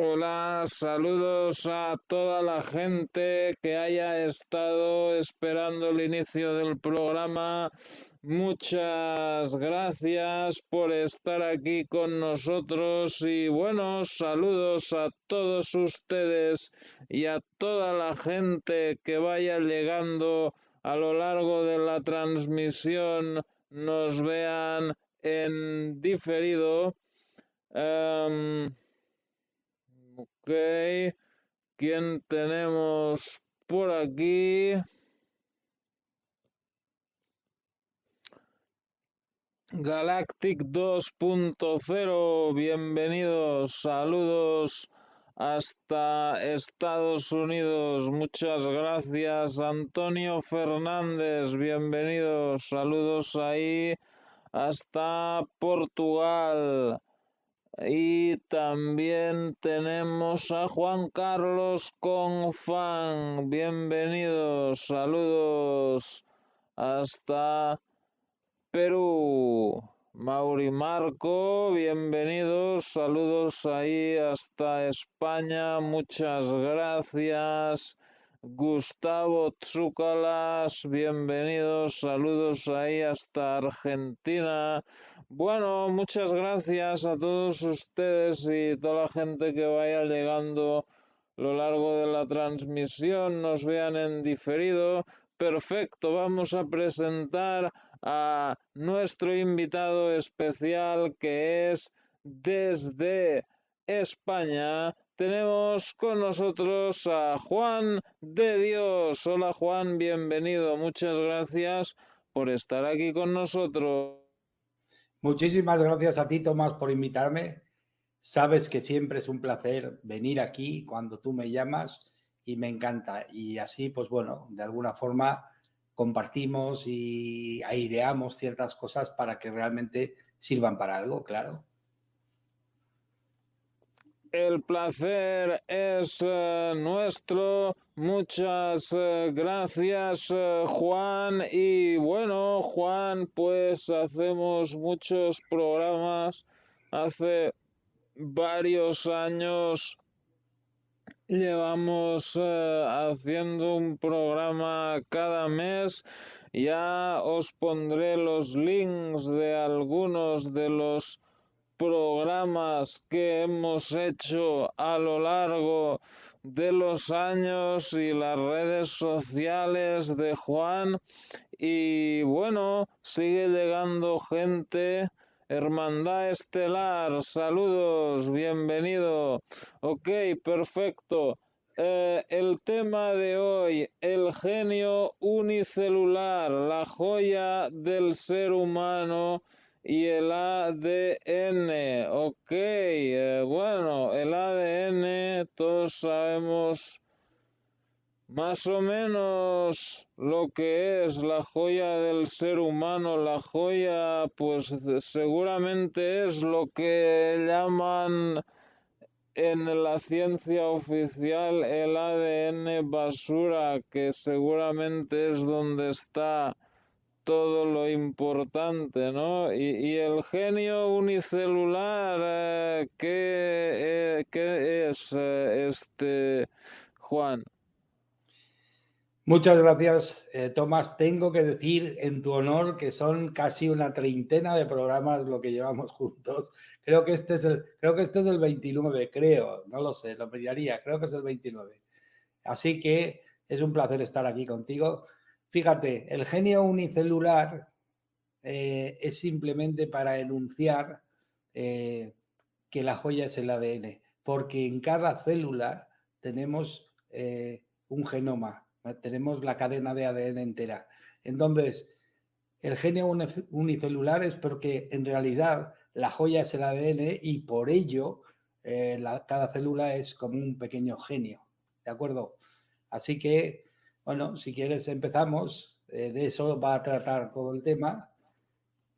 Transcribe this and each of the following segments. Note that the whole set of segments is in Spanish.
Hola, saludos a toda la gente que haya estado esperando el inicio del programa. Muchas gracias por estar aquí con nosotros y bueno, saludos a todos ustedes y a toda la gente que vaya llegando a lo largo de la transmisión, nos vean en diferido. Ok, ¿quién tenemos por aquí? Galactic 2.0, bienvenidos, saludos hasta Estados Unidos, muchas gracias. Antonio Fernández, bienvenidos, saludos ahí hasta Portugal. Y también tenemos a Juan Carlos Confan. Bienvenidos, saludos hasta Perú. Mauri Marco, bienvenidos, saludos ahí hasta España, muchas gracias. Gustavo Tsúcalas, bienvenidos, saludos ahí hasta Argentina. Bueno, muchas gracias a todos ustedes y toda la gente que vaya llegando a lo largo de la transmisión, nos vean en diferido. Perfecto, vamos a presentar a nuestro invitado especial que es desde España. Tenemos con nosotros a Juan de Dios. Hola Juan, bienvenido. Muchas gracias por estar aquí con nosotros. Muchísimas gracias a ti, Tomás, por invitarme. Sabes que siempre es un placer venir aquí cuando tú me llamas y me encanta. Y así, pues bueno, de alguna forma compartimos y aireamos ciertas cosas para que realmente sirvan para algo, claro. El placer es nuestro. Muchas gracias, Juan. Y bueno, Juan, pues hacemos muchos programas. Hace varios años llevamos haciendo un programa cada mes. Ya os pondré los links de algunos de los programas que hemos hecho a lo largo de los años y las redes sociales de Juan. Y bueno, sigue llegando gente. Hermandad Estelar, saludos, bienvenido. Ok, perfecto. El tema de hoy, el genio unicelular, la joya del ser humano y el ADN. Ok, bueno, el ADN todos sabemos más o menos lo que es la joya del ser humano. La joya, pues seguramente es lo que llaman en la ciencia oficial el ADN basura, que seguramente es donde está todo lo importante, ¿no? Y el genio unicelular, ¿qué es Juan? Muchas gracias, Tomás. Tengo que decir en tu honor que son casi una treintena de programas lo que llevamos juntos. Creo que este es el 29, creo, no lo sé, lo miraría, creo que es el 29. Así que es un placer estar aquí contigo. Fíjate, el genio unicelular es simplemente para enunciar que la joya es el ADN, porque en cada célula tenemos un genoma, tenemos la cadena de ADN entera. Entonces, el genio unicelular es porque en realidad la joya es el ADN y por ello cada célula es como un pequeño genio, ¿de acuerdo? Así que, bueno, si quieres empezamos, de eso va a tratar todo el tema.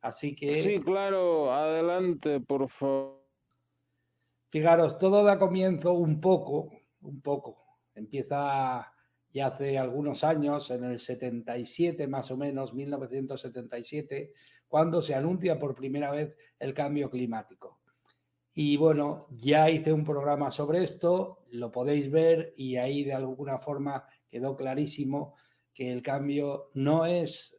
Así Sí, que, claro, adelante, por favor. fijaros, todo da comienzo un poco. Empieza ya hace algunos años, en el 77 más o menos, 1977, cuando se anuncia por primera vez el cambio climático. Y bueno, ya hice un programa sobre esto, lo podéis ver y ahí de alguna forma quedó clarísimo que el cambio no es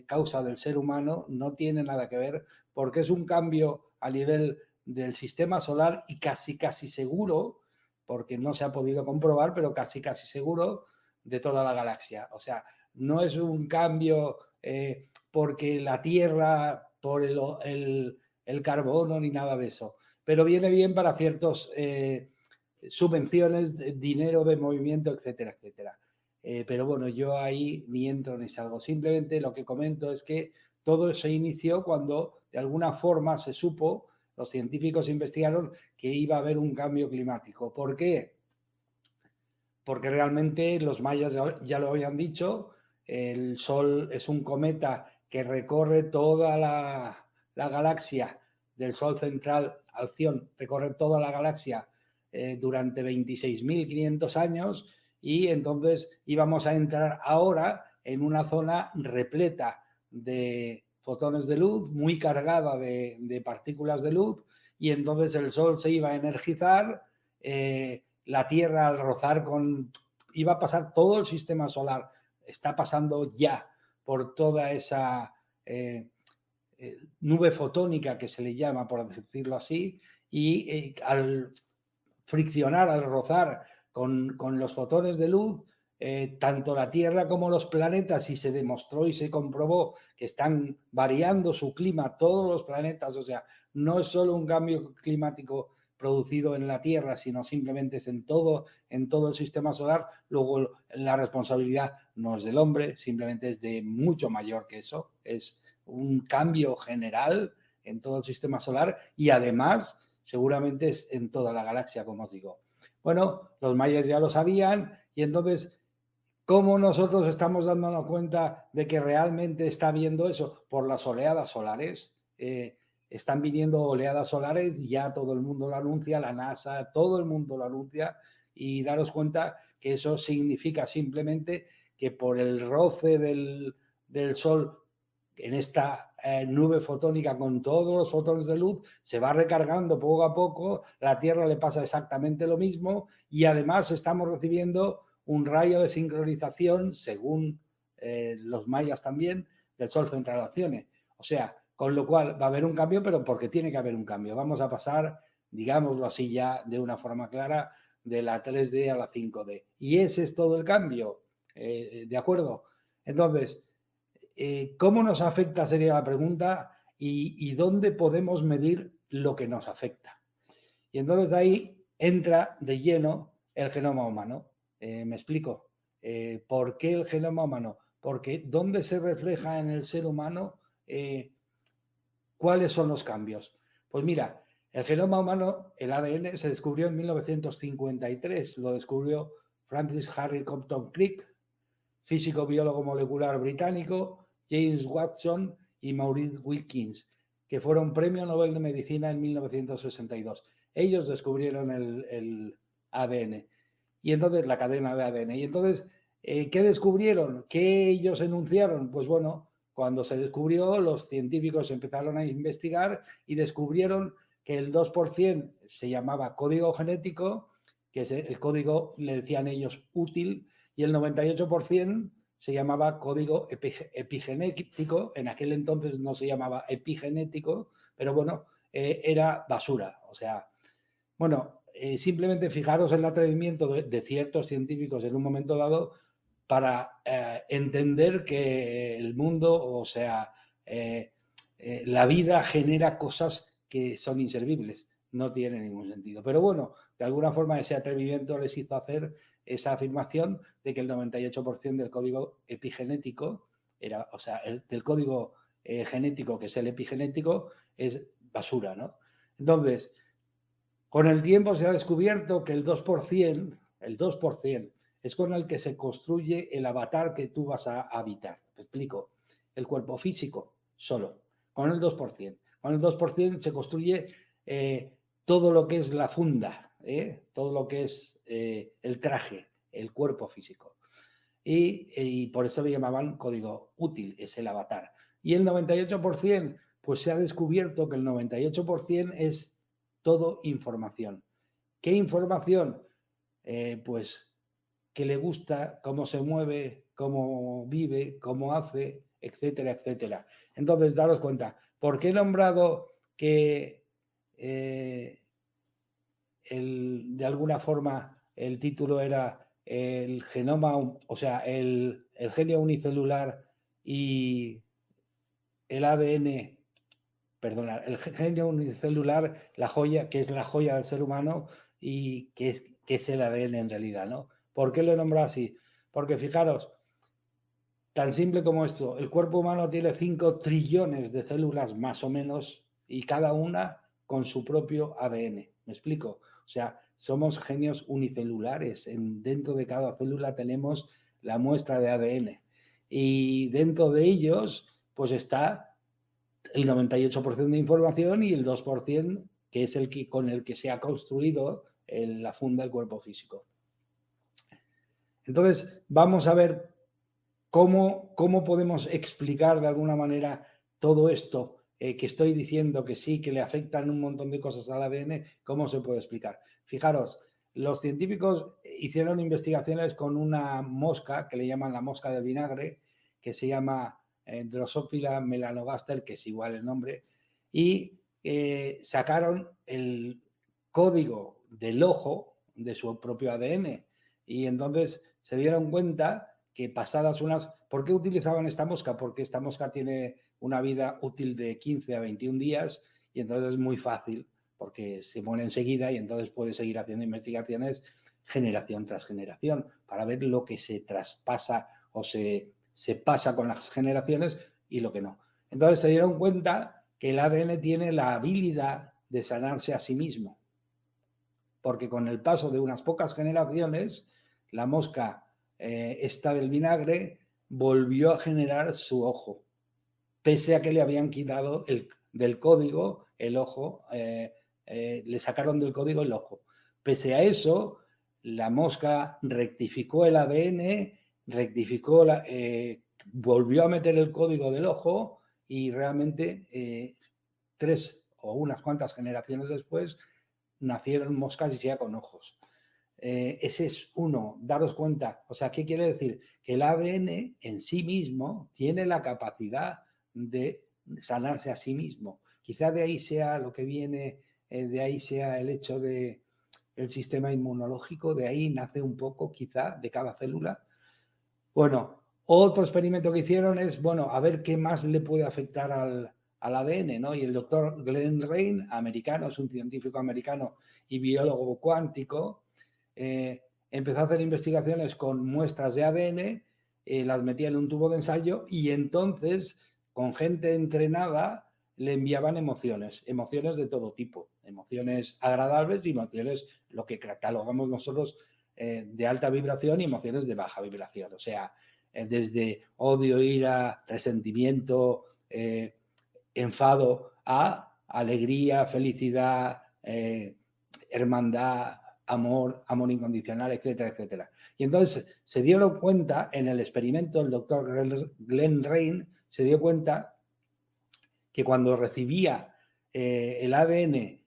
causa del ser humano, no tiene nada que ver, porque es un cambio a nivel del sistema solar y casi seguro, porque no se ha podido comprobar, pero casi seguro de toda la galaxia. O sea, no es un cambio porque la Tierra, por el carbono ni nada de eso, pero viene bien para ciertas subvenciones, dinero de movimiento, etcétera, etcétera. Pero bueno, yo ahí ni entro ni salgo. Simplemente lo que comento es que todo se inició cuando de alguna forma se supo, los científicos investigaron que iba a haber un cambio climático. ¿Por qué? Porque realmente los mayas ya lo habían dicho, el Sol es un cometa que recorre toda la galaxia, del Sol central Alción, recorre toda la galaxia durante 26.500 años, y entonces íbamos a entrar ahora en una zona repleta de fotones de luz, muy cargada de partículas de luz, y entonces el Sol se iba a energizar, la Tierra al rozar iba a pasar todo el sistema solar, está pasando ya por toda esa nube fotónica que se le llama, por decirlo así, y al friccionar, al rozar con los fotones de luz, tanto la Tierra como los planetas, y se demostró y se comprobó que están variando su clima todos los planetas, o sea, no es solo un cambio climático producido en la Tierra, sino simplemente es en todo el sistema solar. Luego la responsabilidad no es del hombre, simplemente es de mucho mayor que eso, es un cambio general en todo el sistema solar, y además seguramente es en toda la galaxia, como os digo. Bueno, los mayas ya lo sabían, y entonces, ¿cómo nosotros estamos dándonos cuenta de que realmente está viendo eso? Por las oleadas solares. Están viniendo oleadas solares, ya todo el mundo lo anuncia, la NASA, todo el mundo lo anuncia, y daros cuenta que eso significa simplemente que por el roce del Sol en esta nube fotónica con todos los fotones de luz, se va recargando poco a poco, la Tierra le pasa exactamente lo mismo, y además estamos recibiendo un rayo de sincronización, según los mayas también, del Sol central Alcione. O sea, con lo cual va a haber un cambio, pero porque tiene que haber un cambio. Vamos a pasar, digámoslo así ya de una forma clara, de la 3D a la 5D. Y ese es todo el cambio, ¿de acuerdo? Entonces, ¿cómo nos afecta? Sería la pregunta, y dónde podemos medir lo que nos afecta. Y entonces ahí entra de lleno el genoma humano. ¿Me explico? ¿Por qué el genoma humano? Porque ¿dónde se refleja en el ser humano cuáles son los cambios? Pues mira, el genoma humano, el ADN, se descubrió en 1953. Lo descubrió Francis Harry Compton Crick, físico biólogo molecular británico, James Watson y Maurice Wilkins, que fueron premio Nobel de Medicina en 1962. Ellos descubrieron el ADN, y entonces la cadena de ADN. Y entonces, ¿qué descubrieron? ¿Qué ellos enunciaron? Pues bueno, cuando se descubrió, los científicos empezaron a investigar y descubrieron que el 2% se llamaba código genético, que es el código, le decían ellos, útil, y el 98% se llamaba código epigenético. En aquel entonces no se llamaba epigenético, pero bueno, era basura. O sea, bueno, simplemente fijaros el atrevimiento de ciertos científicos en un momento dado para entender que el mundo, o sea, la vida genera cosas que son inservibles. No tiene ningún sentido. Pero bueno, de alguna forma ese atrevimiento les hizo hacer esa afirmación de que el 98% del código epigenético era, o sea, del código genético, que es el epigenético, es basura, ¿no? Entonces, con el tiempo se ha descubierto que el 2%, es con el que se construye el avatar que tú vas a habitar. Te explico. El cuerpo físico, solo, con el 2%. Con el 2% se construye todo lo que es la funda, todo lo que es el traje, el cuerpo físico. Y por eso le llamaban código útil, es el avatar. Y el 98%, pues se ha descubierto que el 98% es todo información. ¿Qué información? Pues qué le gusta, cómo se mueve, cómo vive, cómo hace, etcétera, etcétera. Entonces, daros cuenta, ¿por qué he nombrado que de alguna forma el título era el genoma, o sea, el genio unicelular y el ADN, perdona, el genio unicelular, la joya, que es la joya del ser humano y que es el ADN en realidad, ¿no? ¿Por qué lo he nombrado así? Porque fijaros, tan simple como esto, el cuerpo humano tiene 5 trillones de células más o menos y cada una con su propio ADN. ¿Me explico? O sea, somos genios unicelulares. Dentro de cada célula tenemos la muestra de ADN. Y dentro de ellos, pues está el 98% de información y el 2% que es con el que se ha construido la funda del cuerpo físico. Entonces, vamos a ver ¿cómo podemos explicar de alguna manera todo esto que estoy diciendo que sí, que le afectan un montón de cosas al ADN? ¿Cómo se puede explicar? Fijaros, los científicos hicieron investigaciones con una mosca que le llaman la mosca del vinagre, que se llama Drosophila melanogaster, que es igual el nombre, y sacaron el código del ojo de su propio ADN. Y entonces se dieron cuenta que pasadas unas... ¿Por qué utilizaban esta mosca? Porque esta mosca tiene una vida útil de 15 a 21 días y entonces es muy fácil porque se muere enseguida y entonces puede seguir haciendo investigaciones generación tras generación para ver lo que se traspasa o se pasa con las generaciones y lo que no. Entonces se dieron cuenta que el ADN tiene la habilidad de sanarse a sí mismo, porque con el paso de unas pocas generaciones la mosca esta del vinagre volvió a generar su ojo, pese a que le habían quitado del código el ojo, le sacaron del código el ojo. Pese a eso, la mosca rectificó el ADN, volvió a meter el código del ojo y realmente 3 o unas cuantas generaciones después nacieron moscas ya con ojos. Ese es uno, daros cuenta. O sea, ¿qué quiere decir? Que el ADN en sí mismo tiene la capacidad de sanarse a sí mismo. Quizá de ahí sea lo que viene, de ahí sea el hecho de el sistema inmunológico, de ahí nace un poco quizá de cada célula. Bueno, otro experimento que hicieron es, bueno, a ver qué más le puede afectar al ADN, ¿no? Y el doctor Glenn Rein, americano, es un científico americano y biólogo cuántico, empezó a hacer investigaciones con muestras de ADN, las metía en un tubo de ensayo y entonces con gente entrenada le enviaban emociones de todo tipo, emociones agradables y emociones, lo que catalogamos nosotros de alta vibración y emociones de baja vibración, o sea, desde odio, ira, resentimiento, enfado a alegría, felicidad, hermandad, amor incondicional, etcétera, etcétera. Y entonces se dieron cuenta en el experimento, el doctor Glenn Rein se dio cuenta que cuando recibía el ADN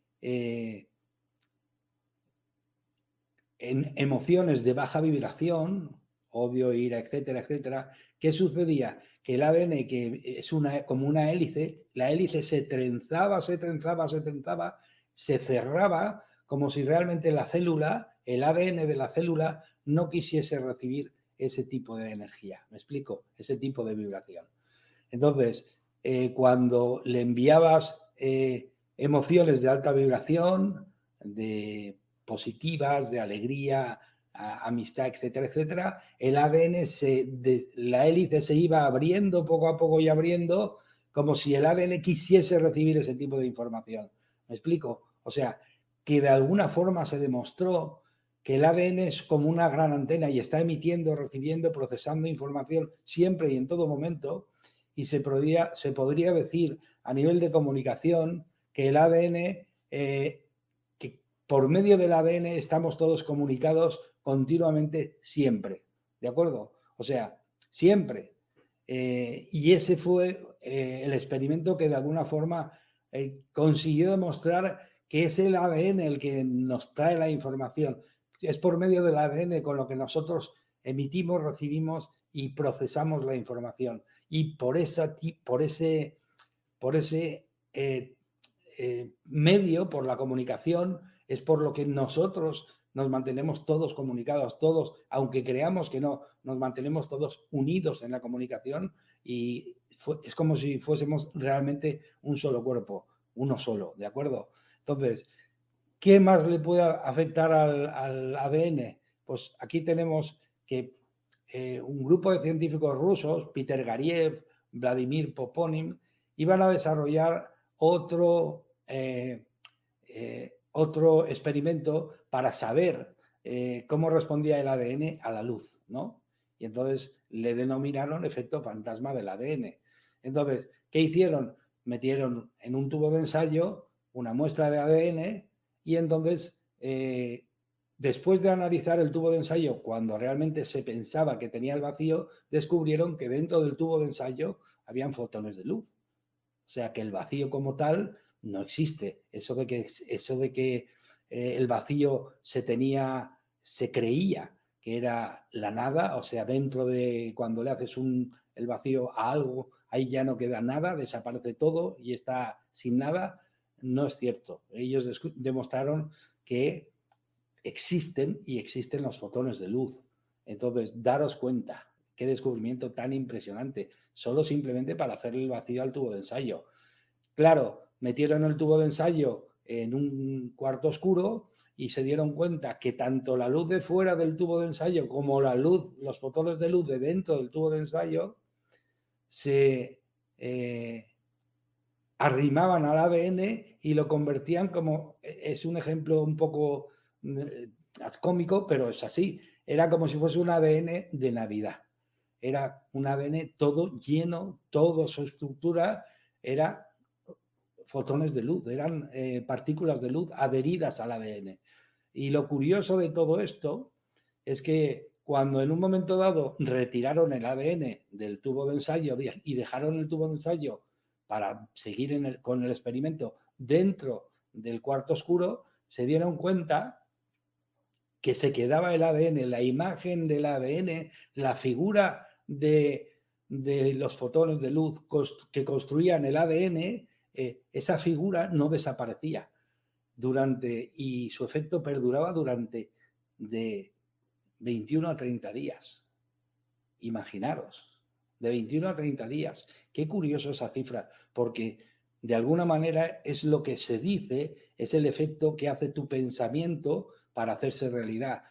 en emociones de baja vibración, odio, ira, etcétera, etcétera, ¿qué sucedía? Que el ADN, que es como una hélice, la hélice se trenzaba, se cerraba, como si realmente la célula, el ADN de la célula, no quisiese recibir ese tipo de energía. ¿Me explico? Ese tipo de vibración. Entonces, cuando le enviabas emociones de alta vibración, de positivas, de alegría, amistad, etcétera, etcétera, el ADN, la hélice se iba abriendo poco a poco y abriendo, como si el ADN quisiese recibir ese tipo de información. ¿Me explico? O sea, que de alguna forma se demostró que el ADN es como una gran antena y está emitiendo, recibiendo, procesando información siempre y en todo momento, y se podría decir a nivel de comunicación que el ADN, que por medio del ADN estamos todos comunicados continuamente siempre, ¿de acuerdo? O sea, siempre. Y ese fue el experimento que de alguna forma consiguió demostrar que es el ADN el que nos trae la información. Es por medio del ADN con lo que nosotros emitimos, recibimos y procesamos la información. Y por ese medio, por la comunicación, es por lo que nosotros nos mantenemos todos comunicados, todos, aunque creamos que no, nos mantenemos todos unidos en la comunicación y es como si fuésemos realmente un solo cuerpo, uno solo, ¿de acuerdo? Entonces, ¿qué más le puede afectar al ADN? Pues aquí tenemos que un grupo de científicos rusos, Peter Gariev, Vladimir Poponin, iban a desarrollar otro experimento para saber cómo respondía el ADN a la luz, ¿no? Y entonces le denominaron efecto fantasma del ADN. Entonces, ¿qué hicieron? Metieron en un tubo de ensayo una muestra de ADN y entonces, después de analizar el tubo de ensayo, cuando realmente se pensaba que tenía el vacío, descubrieron que dentro del tubo de ensayo habían fotones de luz. O sea, que el vacío como tal no existe. Eso de que el vacío se creía que era la nada, o sea, dentro de cuando le haces el vacío a algo, ahí ya no queda nada, desaparece todo y está sin nada, no es cierto. Ellos demostraron que existen y existen los fotones de luz. Entonces, daros cuenta, qué descubrimiento tan impresionante, solo simplemente para hacer el vacío al tubo de ensayo. Claro, metieron el tubo de ensayo en un cuarto oscuro y se dieron cuenta que tanto la luz de fuera del tubo de ensayo como los fotones de luz de dentro del tubo de ensayo se arrimaban al ADN y lo convertían como, es un ejemplo un poco cómico, pero es así, era como si fuese un ADN de Navidad. Era un ADN todo lleno, toda su estructura era fotones de luz, eran partículas de luz adheridas al ADN. Y lo curioso de todo esto es que cuando en un momento dado retiraron el ADN del tubo de ensayo y dejaron el tubo de ensayo para seguir con el experimento dentro del cuarto oscuro, se dieron cuenta que se quedaba el ADN, la imagen del ADN, la figura de los fotones de luz que construían el ADN, esa figura no desaparecía y su efecto perduraba durante de 21 a 30 días. Imaginaros, de 21 a 30 días. Qué curioso esa cifra, porque de alguna manera es lo que se dice, es el efecto que hace tu pensamiento para hacerse realidad.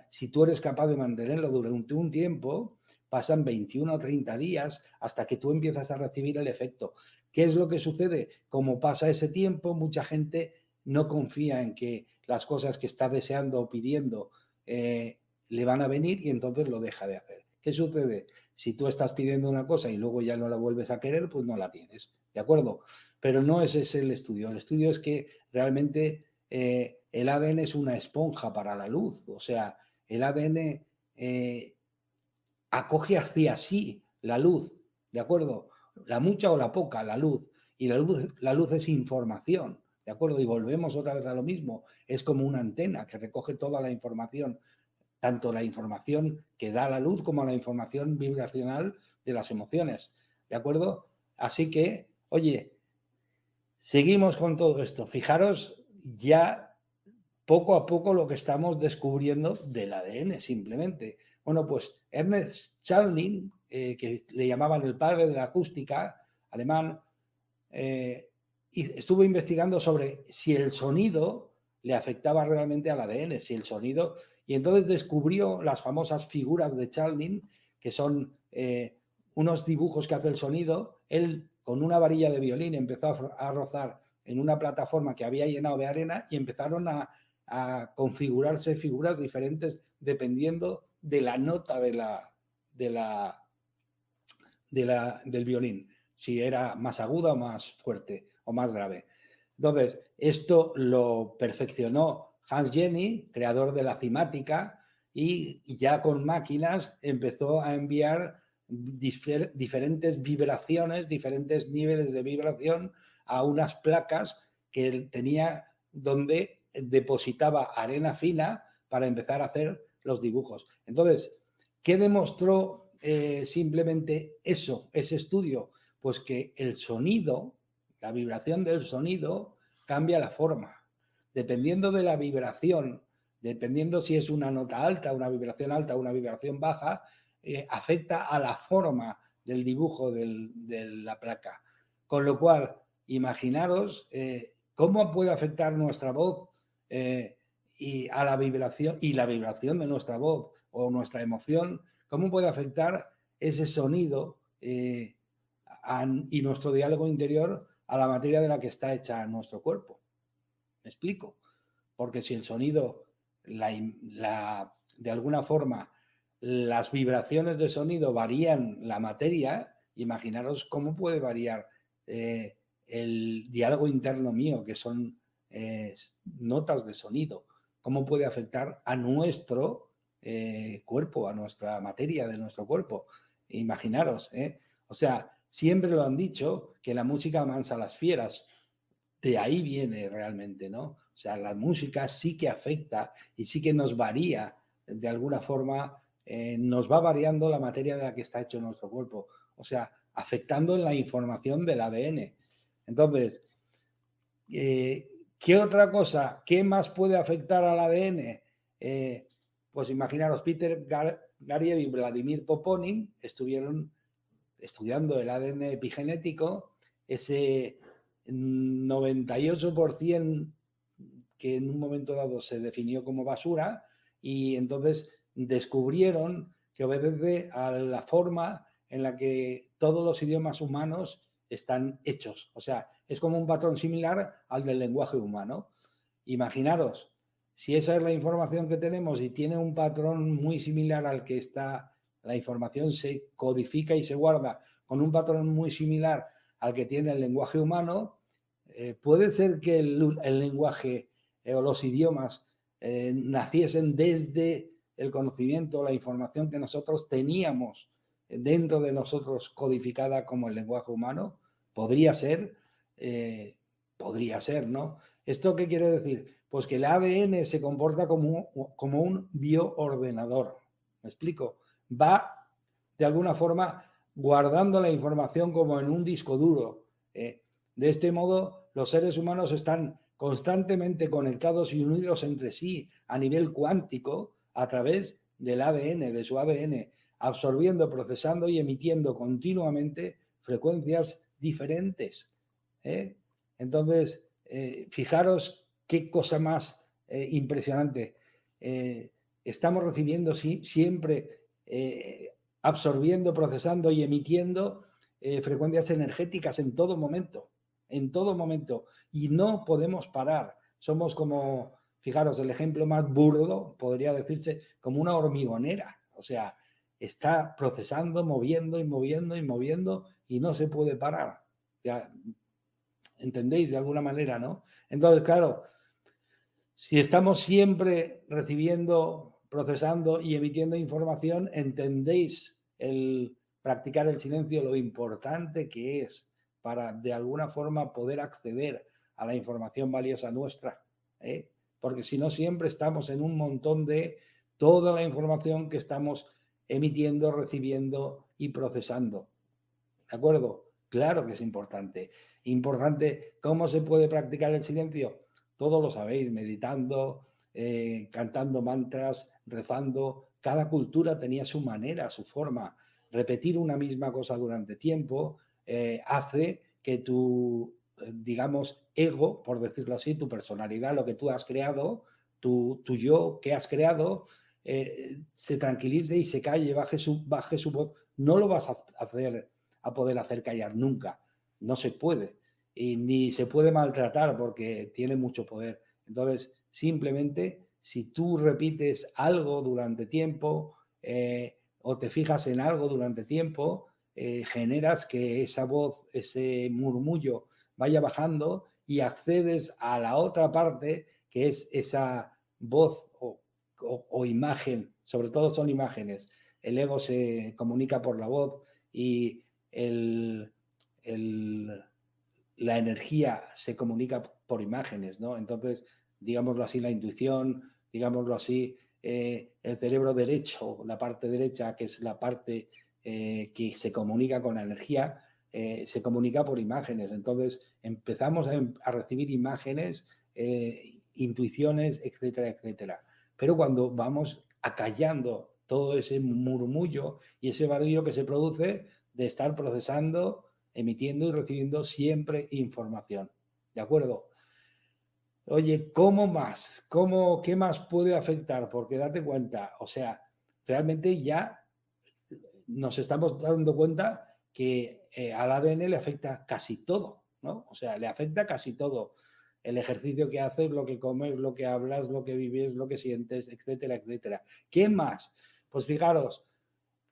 Si tú eres capaz de mantenerlo durante un tiempo, pasan 21 o 30 días hasta que tú empiezas a recibir el efecto. ¿Qué es lo que sucede? Como pasa ese tiempo, mucha gente no confía en que las cosas que está deseando o pidiendo le van a venir y entonces lo deja de hacer. ¿Qué sucede? Si tú estás pidiendo una cosa y luego ya no la vuelves a querer, pues no la tienes, ¿de acuerdo? Pero no ese es el estudio. El estudio es que realmente el ADN es una esponja para la luz. O sea, el ADN acoge hacia sí la luz, ¿de acuerdo? La mucha o la poca, la luz. Y la luz es información, ¿de acuerdo? Y volvemos otra vez a lo mismo. Es como una antena que recoge toda la información, tanto la información que da la luz como la información vibracional de las emociones, ¿de acuerdo? Así que, oye, seguimos con todo esto. Fijaros ya poco a poco lo que estamos descubriendo del ADN simplemente. Bueno, pues Ernest Chalmin, que le llamaban el padre de la acústica, alemán, y estuvo investigando sobre si el sonido le afectaba realmente al ADN, si el sonido, y entonces descubrió las famosas figuras de Chalmin, que son unos dibujos que hace el sonido. Él con una varilla de violín empezó a rozar en una plataforma que había llenado de arena y empezaron a configurarse figuras diferentes dependiendo de la nota del violín, si era más aguda o más fuerte o más grave. Entonces, esto lo perfeccionó Hans Jenny, creador de la cimática, y ya con máquinas empezó a enviar diferentes vibraciones, diferentes niveles de vibración a unas placas que tenía donde depositaba arena fina para empezar a hacer los dibujos. Entonces, ¿qué demostró simplemente eso, ese estudio? Pues que el sonido, la vibración del sonido, cambia la forma. Dependiendo de la vibración, dependiendo si es una nota alta, una vibración baja, afecta a la forma del dibujo de la placa. Con lo cual, imaginaros cómo puede afectar nuestra voz y a la vibración de nuestra voz o nuestra emoción, cómo puede afectar ese sonido y nuestro diálogo interior a la materia de la que está hecha nuestro cuerpo. ¿Me explico? Porque si el sonido, de alguna forma, las vibraciones de sonido varían la materia, imaginaros cómo puede variar el diálogo interno mío, que son notas de sonido, cómo puede afectar a nuestro cuerpo, a nuestra materia de nuestro cuerpo. Imaginaros, o sea, siempre lo han dicho, que la música amansa a las fieras. De ahí viene realmente, ¿no? O sea, la música sí que afecta y sí que nos varía, de alguna forma, nos va variando la materia de la que está hecho nuestro cuerpo. O sea, afectando en la información del ADN. Entonces, ¿qué otra cosa? ¿Qué más puede afectar al ADN? Pues imaginaros, Peter Garriev y Vladimir Poponin estuvieron estudiando el ADN epigenético, ese 98% que en un momento dado se definió como basura, y entonces descubrieron que obedece a la forma en la que todos los idiomas humanos están hechos. O sea, es como un patrón similar al del lenguaje humano. Imaginaros, si esa es la información que tenemos y tiene un patrón muy similar al que está, la información se codifica y se guarda con un patrón muy similar al que tiene el lenguaje humano, puede ser que el lenguaje o los idiomas naciesen desde el conocimiento, la información que nosotros teníamos dentro de nosotros codificada como el lenguaje humano. Podría ser, ¿no? ¿Esto qué quiere decir? Pues que el ADN se comporta como un bioordenador. ¿Me explico? Va, de alguna forma, guardando la información como en un disco duro. De este modo, los seres humanos están constantemente conectados y unidos entre sí a nivel cuántico a través del ADN, de su ADN, absorbiendo, procesando y emitiendo continuamente frecuencias diferentes. Entonces, fijaros qué cosa más impresionante. Estamos recibiendo siempre, absorbiendo, procesando y emitiendo frecuencias energéticas en todo momento, y no podemos parar. Somos como, fijaros, el ejemplo más burdo podría decirse como una hormigonera. O sea, está procesando, moviendo y moviendo y moviendo y no se puede parar. Ya, ¿entendéis de alguna manera, no? Entonces, claro, si estamos siempre recibiendo, procesando y emitiendo información, entendéis el practicar el silencio, lo importante que es para, de alguna forma, poder acceder a la información valiosa nuestra. Porque si no, siempre estamos en un montón de toda la información que estamos emitiendo, recibiendo y procesando. ¿De acuerdo? Claro que es importante. Importante, ¿cómo se puede practicar el silencio? Todos lo sabéis, meditando, cantando mantras, rezando. Cada cultura tenía su manera, su forma. Repetir una misma cosa durante tiempo hace que tu, digamos, ego, por decirlo así, tu personalidad, lo que tú has creado, tu yo que has creado, se tranquilice y se calle, baje su voz. No lo vas a poder hacer callar nunca. No se puede. Y ni se puede maltratar porque tiene mucho poder. Entonces, simplemente, si tú repites algo durante tiempo o te fijas en algo durante tiempo, generas que esa voz, ese murmullo vaya bajando y accedes a la otra parte, que es esa voz o imagen. Sobre todo son imágenes. El ego se comunica por la voz y la energía se comunica por imágenes, ¿no? Entonces, digámoslo así, la intuición, digámoslo así, el cerebro derecho, la parte derecha, que es la parte que se comunica con la energía, se comunica por imágenes. Entonces, empezamos a recibir imágenes, intuiciones, etcétera, etcétera. Pero cuando vamos acallando todo ese murmullo y ese barullo que se produce de estar procesando, emitiendo y recibiendo siempre información. ¿De acuerdo? Oye, ¿cómo más? ¿Qué más puede afectar? Porque date cuenta, o sea, realmente ya nos estamos dando cuenta que al ADN le afecta casi todo, ¿no? O sea, le afecta casi todo. El ejercicio que haces, lo que comes, lo que hablas, lo que vives, lo que sientes, etcétera, etcétera. ¿Qué más? Pues fijaros,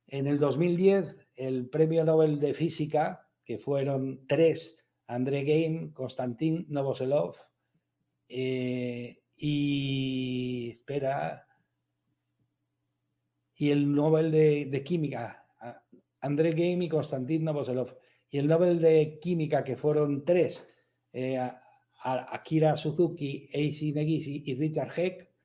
en el 2010, el premio Nobel de Física, que fueron 3, André Geim, Konstantin Novoselov, y espera, y el Nobel de Química, André Geim y Konstantin Novoselov, y el Nobel de Química, que fueron 3, Akira Suzuki, Eiichi Negisi y Richard Heck,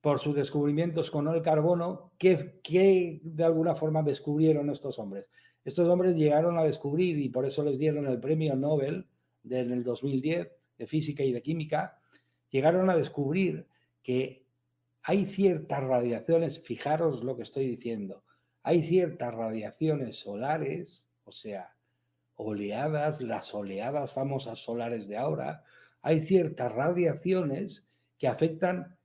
por sus descubrimientos con el carbono, ¿qué de alguna forma descubrieron estos hombres? Estos hombres llegaron a descubrir, y por eso les dieron el premio Nobel en el 2010 de Física y de Química, llegaron a descubrir que hay ciertas radiaciones, fijaros lo que estoy diciendo, hay ciertas radiaciones solares, o sea, oleadas, las oleadas famosas solares de ahora, hay ciertas radiaciones que afectan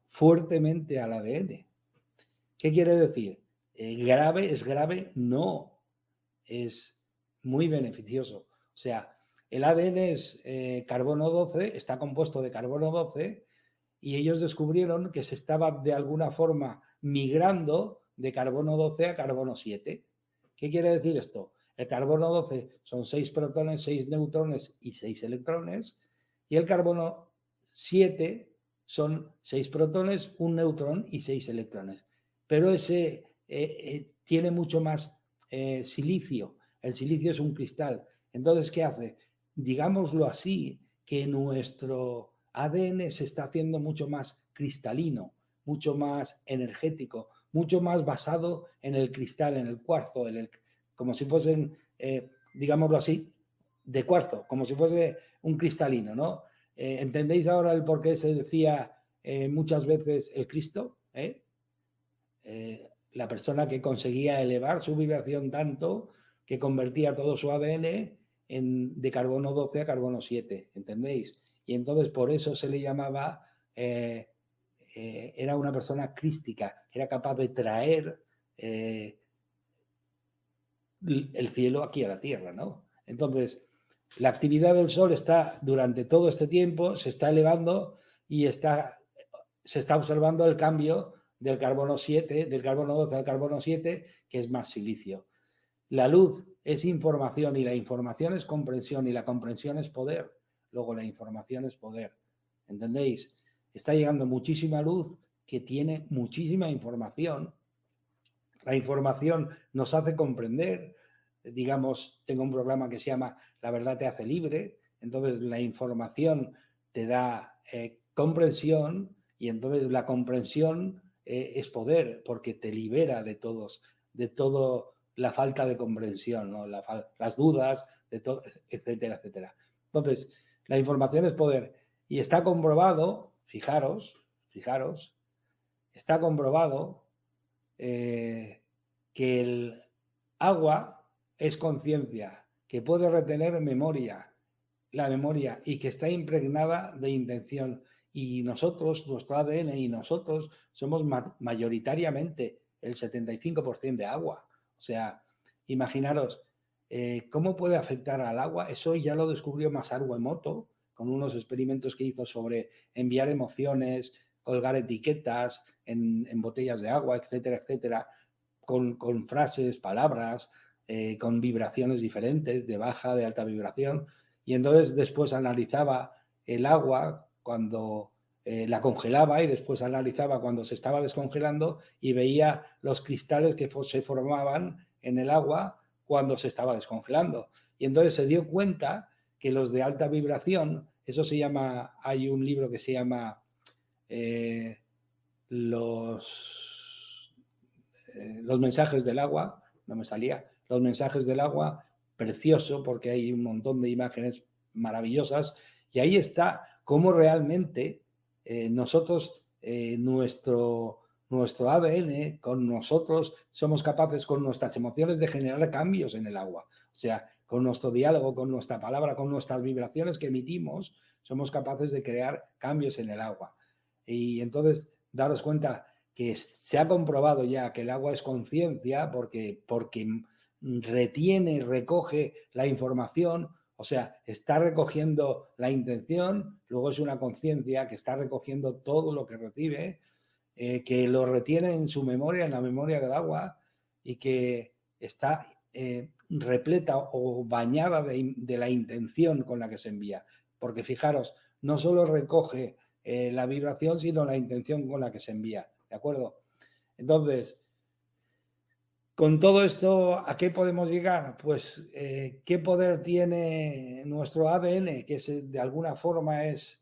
fuertemente al ADN. ¿Qué quiere decir? ¿Grave es grave? No, es muy beneficioso. O sea, el ADN es carbono 12, está compuesto de carbono 12 y ellos descubrieron que se estaba de alguna forma migrando de carbono 12 a carbono 7. ¿Qué quiere decir esto? El carbono 12 son 6 protones, 6 neutrones y 6 electrones, y el carbono 7 son 6 protones, 1 neutrón y 6 electrones. Pero ese tiene mucho más silicio. El silicio es un cristal. Entonces, ¿qué hace? Digámoslo así, que nuestro ADN se está haciendo mucho más cristalino, mucho más energético, mucho más basado en el cristal, en el cuarzo, como si fuesen, digámoslo así, de cuarzo, como si fuese un cristalino, ¿no? ¿Entendéis ahora el por qué se decía muchas veces el Cristo? La persona que conseguía elevar su vibración tanto que convertía todo su ADN de carbono 12 a carbono 7, ¿entendéis? Y entonces por eso se le llamaba, era una persona crística, era capaz de traer el cielo aquí a la tierra, ¿no? Entonces, la actividad del Sol está durante todo este tiempo, se está elevando y se está observando el cambio del carbono 7, del carbono 12 al carbono 7, que es más silicio. La luz es información y la información es comprensión y la comprensión es poder. Luego la información es poder. ¿Entendéis? Está llegando muchísima luz que tiene muchísima información. La información nos hace comprender. Digamos, tengo un programa que se llama La verdad te hace libre. Entonces la información te da comprensión y entonces la comprensión es poder porque te libera de todo la falta de comprensión, ¿no? Las dudas, etcétera, etcétera. Entonces, la información es poder y está comprobado, fijaros, está comprobado que el agua es conciencia, que puede retener la memoria y que está impregnada de intención. Y nosotros, nuestro ADN y nosotros somos mayoritariamente el 75% de agua. O sea, imaginaros, ¿cómo puede afectar al agua? Eso ya lo descubrió Masaru Emoto con unos experimentos que hizo sobre enviar emociones, colgar etiquetas en botellas de agua, etcétera, etcétera, con frases, palabras, con vibraciones diferentes, de baja, de alta vibración. Y entonces después analizaba el agua cuando la congelaba y después analizaba cuando se estaba descongelando y veía los cristales que se formaban en el agua cuando se estaba descongelando. Y entonces se dio cuenta que los de alta vibración, eso se llama, hay un libro que se llama los mensajes del agua, no me salía, los mensajes del agua, precioso porque hay un montón de imágenes maravillosas y ahí está cómo realmente nosotros, nuestro ADN, con nosotros somos capaces con nuestras emociones de generar cambios en el agua. O sea, con nuestro diálogo, con nuestra palabra, con nuestras vibraciones que emitimos, somos capaces de crear cambios en el agua. Y entonces, daros cuenta que se ha comprobado ya que el agua es conciencia porque retiene, recoge la información, o sea, está recogiendo la intención, luego es una conciencia que está recogiendo todo lo que recibe, que lo retiene en su memoria, en la memoria del agua, y que está repleta o bañada de la intención con la que se envía. Porque fijaros, no solo recoge la vibración, sino la intención con la que se envía. ¿De acuerdo? Entonces, con todo esto, ¿a qué podemos llegar? Pues, ¿qué poder tiene nuestro ADN? Que de alguna forma es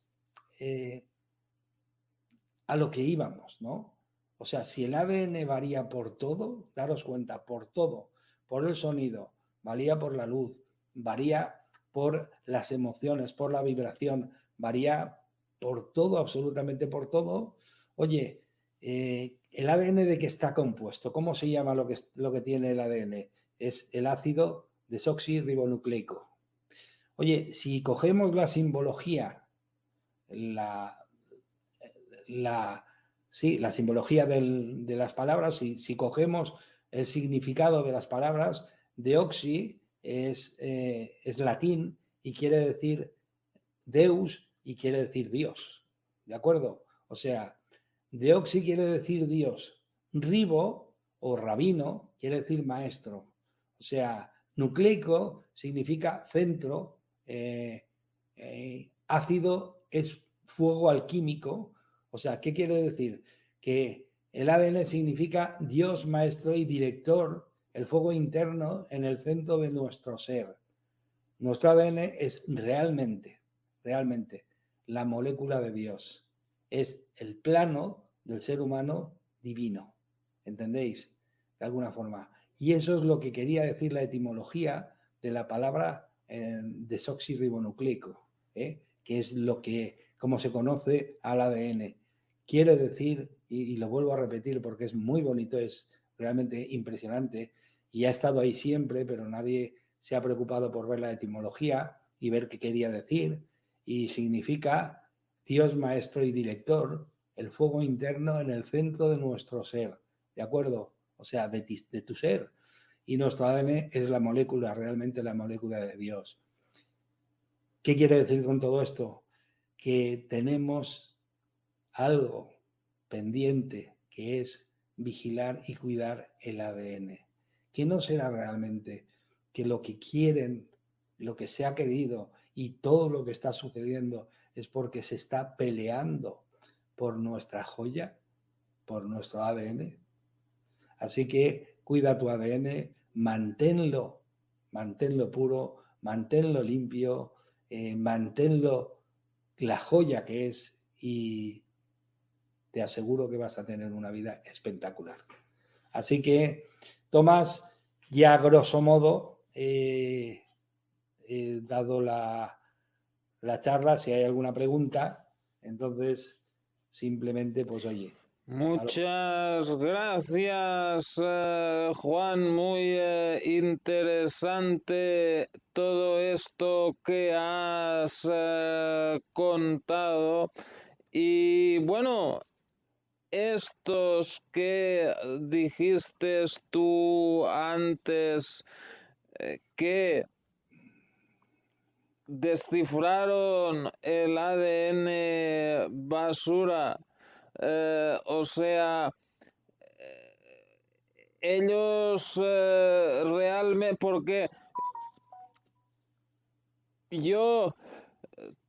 a lo que íbamos, ¿no? O sea, si el ADN varía por todo, daros cuenta, por todo, por el sonido, varía por la luz, varía por las emociones, por la vibración, varía por todo, absolutamente por todo. Oye, ¿el ADN de qué está compuesto? ¿Cómo se llama lo que tiene el ADN? Es el ácido desoxirribonucleico. Oye, si cogemos la simbología, la simbología de las palabras, si cogemos el significado de las palabras, deoxi es latín y quiere decir Deus y quiere decir Dios. ¿De acuerdo? O sea, deoxi quiere decir Dios. Ribo o rabino quiere decir maestro. O sea, nucleico significa centro, ácido es fuego alquímico. O sea, ¿qué quiere decir? Que el ADN significa Dios, maestro y director, el fuego interno en el centro de nuestro ser. Nuestro ADN es realmente la molécula de Dios. Es el plano del ser humano divino. ¿Entendéis? De alguna forma. Y eso es lo que quería decir la etimología de la palabra desoxirribonucleico, que es como se conoce al ADN. Quiere decir, y lo vuelvo a repetir porque es muy bonito, es realmente impresionante, y ha estado ahí siempre, pero nadie se ha preocupado por ver la etimología y ver qué quería decir, y significa Dios, maestro y director, el fuego interno en el centro de nuestro ser, ¿de acuerdo? O sea, de tu ser. Y nuestro ADN es la molécula, realmente la molécula de Dios. ¿Qué quiere decir con todo esto? Que tenemos algo pendiente, que es vigilar y cuidar el ADN. Que no será realmente que lo que quieren, lo que se ha querido y todo lo que está sucediendo es porque se está peleando por nuestra joya, por nuestro ADN. Así que cuida tu ADN, manténlo puro, manténlo limpio, manténlo la joya que es, y te aseguro que vas a tener una vida espectacular. Así que, Tomás, ya a grosso modo he dado la charla. Si hay alguna pregunta, entonces simplemente, pues oye. Muchas gracias, Juan. Muy interesante todo esto que has contado. Y bueno, estos que dijiste tú antes, que descifraron el ADN basura, o sea, ellos realmente, porque yo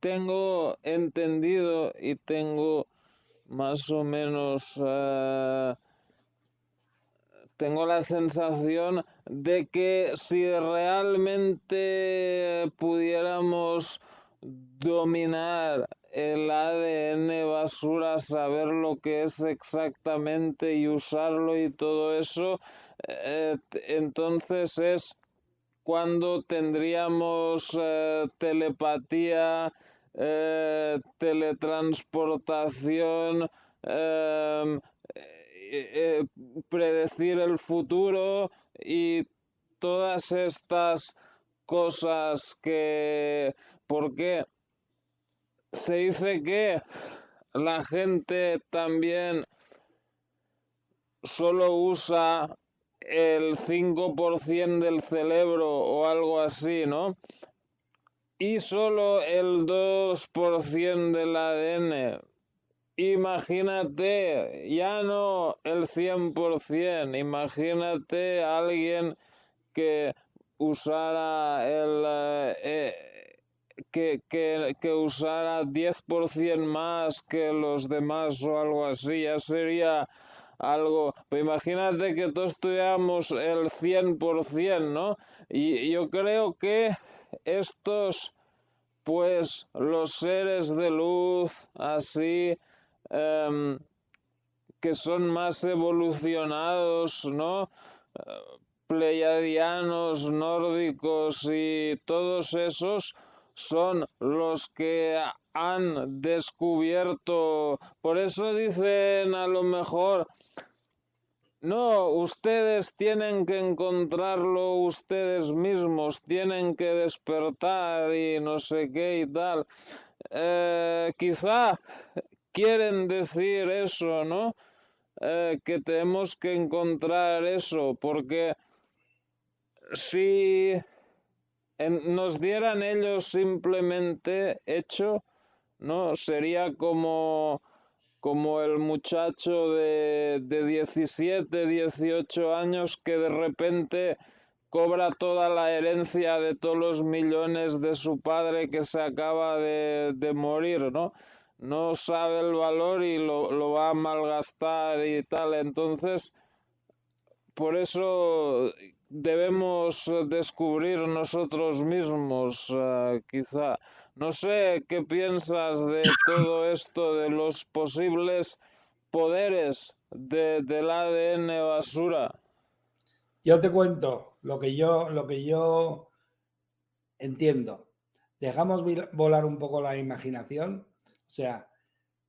tengo entendido y tengo más o menos tengo la sensación de que si realmente pudiéramos dominar el ADN basura, saber lo que es exactamente y usarlo y todo eso, entonces es cuando tendríamos telepatía, teletransportación, eh, predecir el futuro y todas estas cosas que... Porque se dice que la gente también solo usa el 5% del cerebro o algo así, ¿no? Y solo el 2% del ADN. Imagínate, ya no el 100%, imagínate a alguien que usara que usara 10% más que los demás o algo así, ya sería algo. Pero imagínate que todos tuviéramos el 100%, ¿no? Y yo creo que estos, pues, los seres de luz, así, em, que son más evolucionados, ¿no? Pleiadianos, nórdicos y todos esos son los que han descubierto. Por eso dicen a lo mejor, no, ustedes tienen que encontrarlo ustedes mismos, tienen que despertar y no sé qué y tal. Quizá quieren decir eso, ¿no? Que tenemos que encontrar eso, porque si nos dieran ellos simplemente hecho, ¿no? Sería como el muchacho de 17, 18 años que de repente cobra toda la herencia de todos los millones de su padre que se acaba de morir, ¿no? No sabe el valor y lo va a malgastar y tal. Entonces, por eso debemos descubrir nosotros mismos, quizá. No sé qué piensas de todo esto, de los posibles poderes del ADN basura. Yo te cuento lo que yo entiendo. Dejamos volar un poco la imaginación. O sea,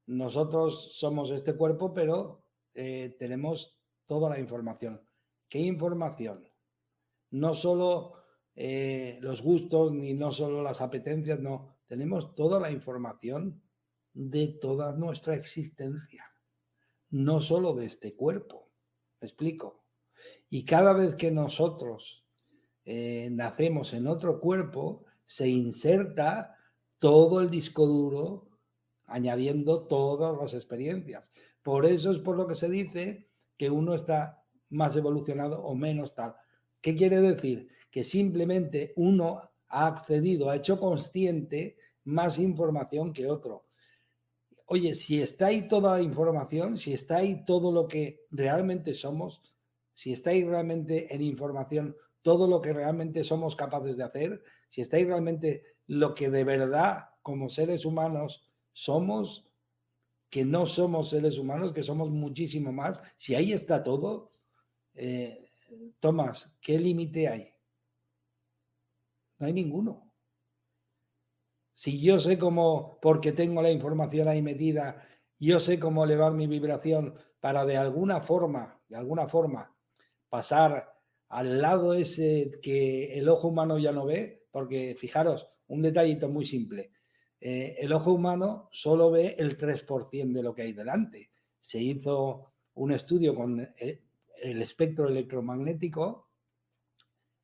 nosotros somos este cuerpo, pero tenemos toda la información. ¿Qué información? No solo los gustos, ni no solo las apetencias, no. Tenemos toda la información de toda nuestra existencia, no solo de este cuerpo. ¿Me explico? Y cada vez que nosotros nacemos en otro cuerpo, se inserta todo el disco duro, añadiendo todas las experiencias. Por eso es por lo que se dice que uno está más evolucionado o menos tal. ¿Qué quiere decir? Que simplemente uno ha accedido, ha hecho consciente más información que otro. Oye, si está ahí toda la información, si está ahí todo lo que realmente somos, si está ahí realmente en información todo lo que realmente somos capaces de hacer, si está ahí realmente lo que de verdad como seres humanos somos, que no somos seres humanos, que somos muchísimo más, si ahí está todo, eh, Tomás, ¿qué límite hay? No hay ninguno. Si yo sé cómo, porque tengo la información ahí metida, yo sé cómo elevar mi vibración para de alguna forma, pasar al lado ese que el ojo humano ya no ve, porque fijaros, un detallito muy simple. El ojo humano solo ve el 3% de lo que hay delante. Se hizo un estudio con el espectro electromagnético.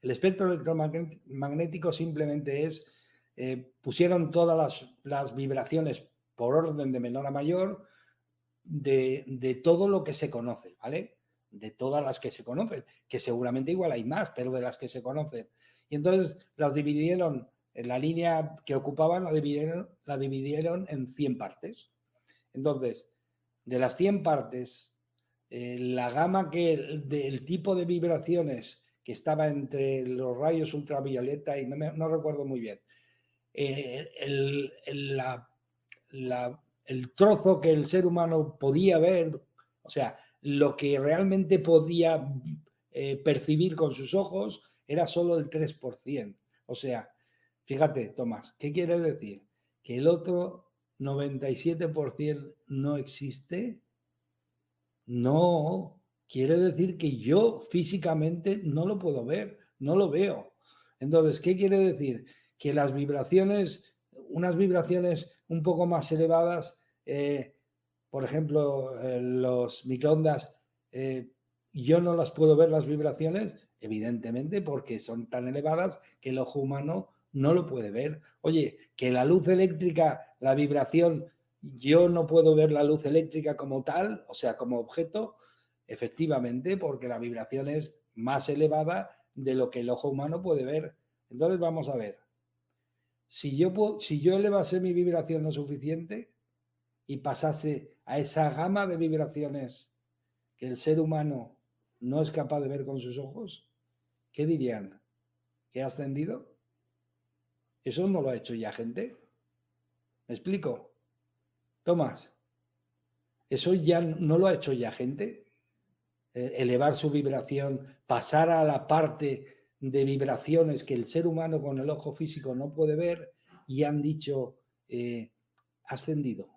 El espectro electromagnético simplemente es, pusieron todas las vibraciones por orden de menor a mayor de todo lo que se conoce, ¿vale? De todas las que se conocen, que seguramente igual hay más, pero de las que se conocen. Y entonces las dividieron, en la línea que ocupaban, la dividieron en 100 partes. Entonces, de las 100 partes, la gama del tipo de vibraciones que estaba entre los rayos ultravioleta y no recuerdo muy bien, el trozo que el ser humano podía ver, o sea, lo que realmente podía percibir con sus ojos era solo el 3%. O sea, fíjate, Tomás, ¿qué quiere decir? Que el otro 97% no existe. No, quiere decir que yo físicamente no lo puedo ver, no lo veo. Entonces, ¿qué quiere decir? Que las vibraciones, unas vibraciones un poco más elevadas, por ejemplo, los microondas, yo no las puedo ver las vibraciones, evidentemente, porque son tan elevadas que el ojo humano no lo puede ver. Oye, que la luz eléctrica, la vibración, yo no puedo ver la luz eléctrica como tal, o sea, como objeto, efectivamente, porque la vibración es más elevada de lo que el ojo humano puede ver. Entonces, vamos a ver. Si yo elevase mi vibración lo suficiente y pasase a esa gama de vibraciones que el ser humano no es capaz de ver con sus ojos, ¿qué dirían? ¿Que ha ascendido? ¿Eso no lo ha hecho ya gente? ¿Me explico? Tomás, ¿eso ya no lo ha hecho ya gente? Elevar su vibración, pasar a la parte de vibraciones que el ser humano con el ojo físico no puede ver y han dicho, ascendido.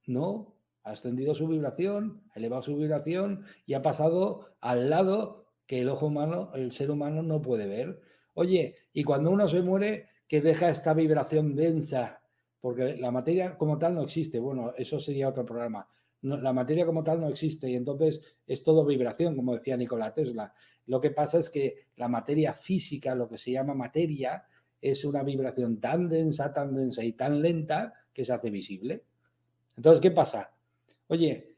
No, ha ascendido su vibración, ha elevado su vibración y ha pasado al lado que el ojo humano, el ser humano no puede ver. Oye, y cuando uno se muere, que deja esta vibración densa, porque la materia como tal no existe. Bueno, eso sería otro programa. No, la materia como tal no existe y entonces es todo vibración, como decía Nikola Tesla. Lo que pasa es que la materia física, lo que se llama materia, es una vibración tan densa y tan lenta que se hace visible. Entonces, ¿qué pasa? Oye,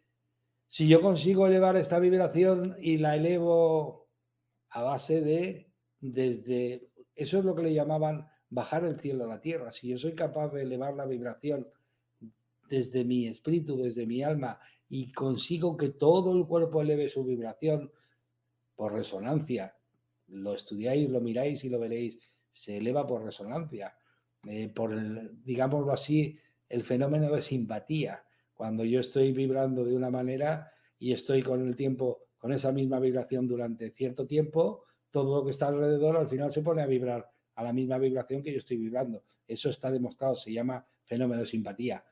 si yo consigo elevar esta vibración y la elevo a base desde, eso es lo que le llamaban bajar el cielo a la tierra. Si yo soy capaz de elevar la vibración desde mi espíritu, desde mi alma, y consigo que todo el cuerpo eleve su vibración por resonancia, lo estudiáis, lo miráis y lo veréis, se eleva por resonancia, por digámoslo así, el fenómeno de simpatía. Cuando yo estoy vibrando de una manera y estoy con el tiempo, con esa misma vibración durante cierto tiempo, todo lo que está alrededor al final se pone a vibrar a la misma vibración que yo estoy vibrando. Eso está demostrado, se llama fenómeno de simpatía,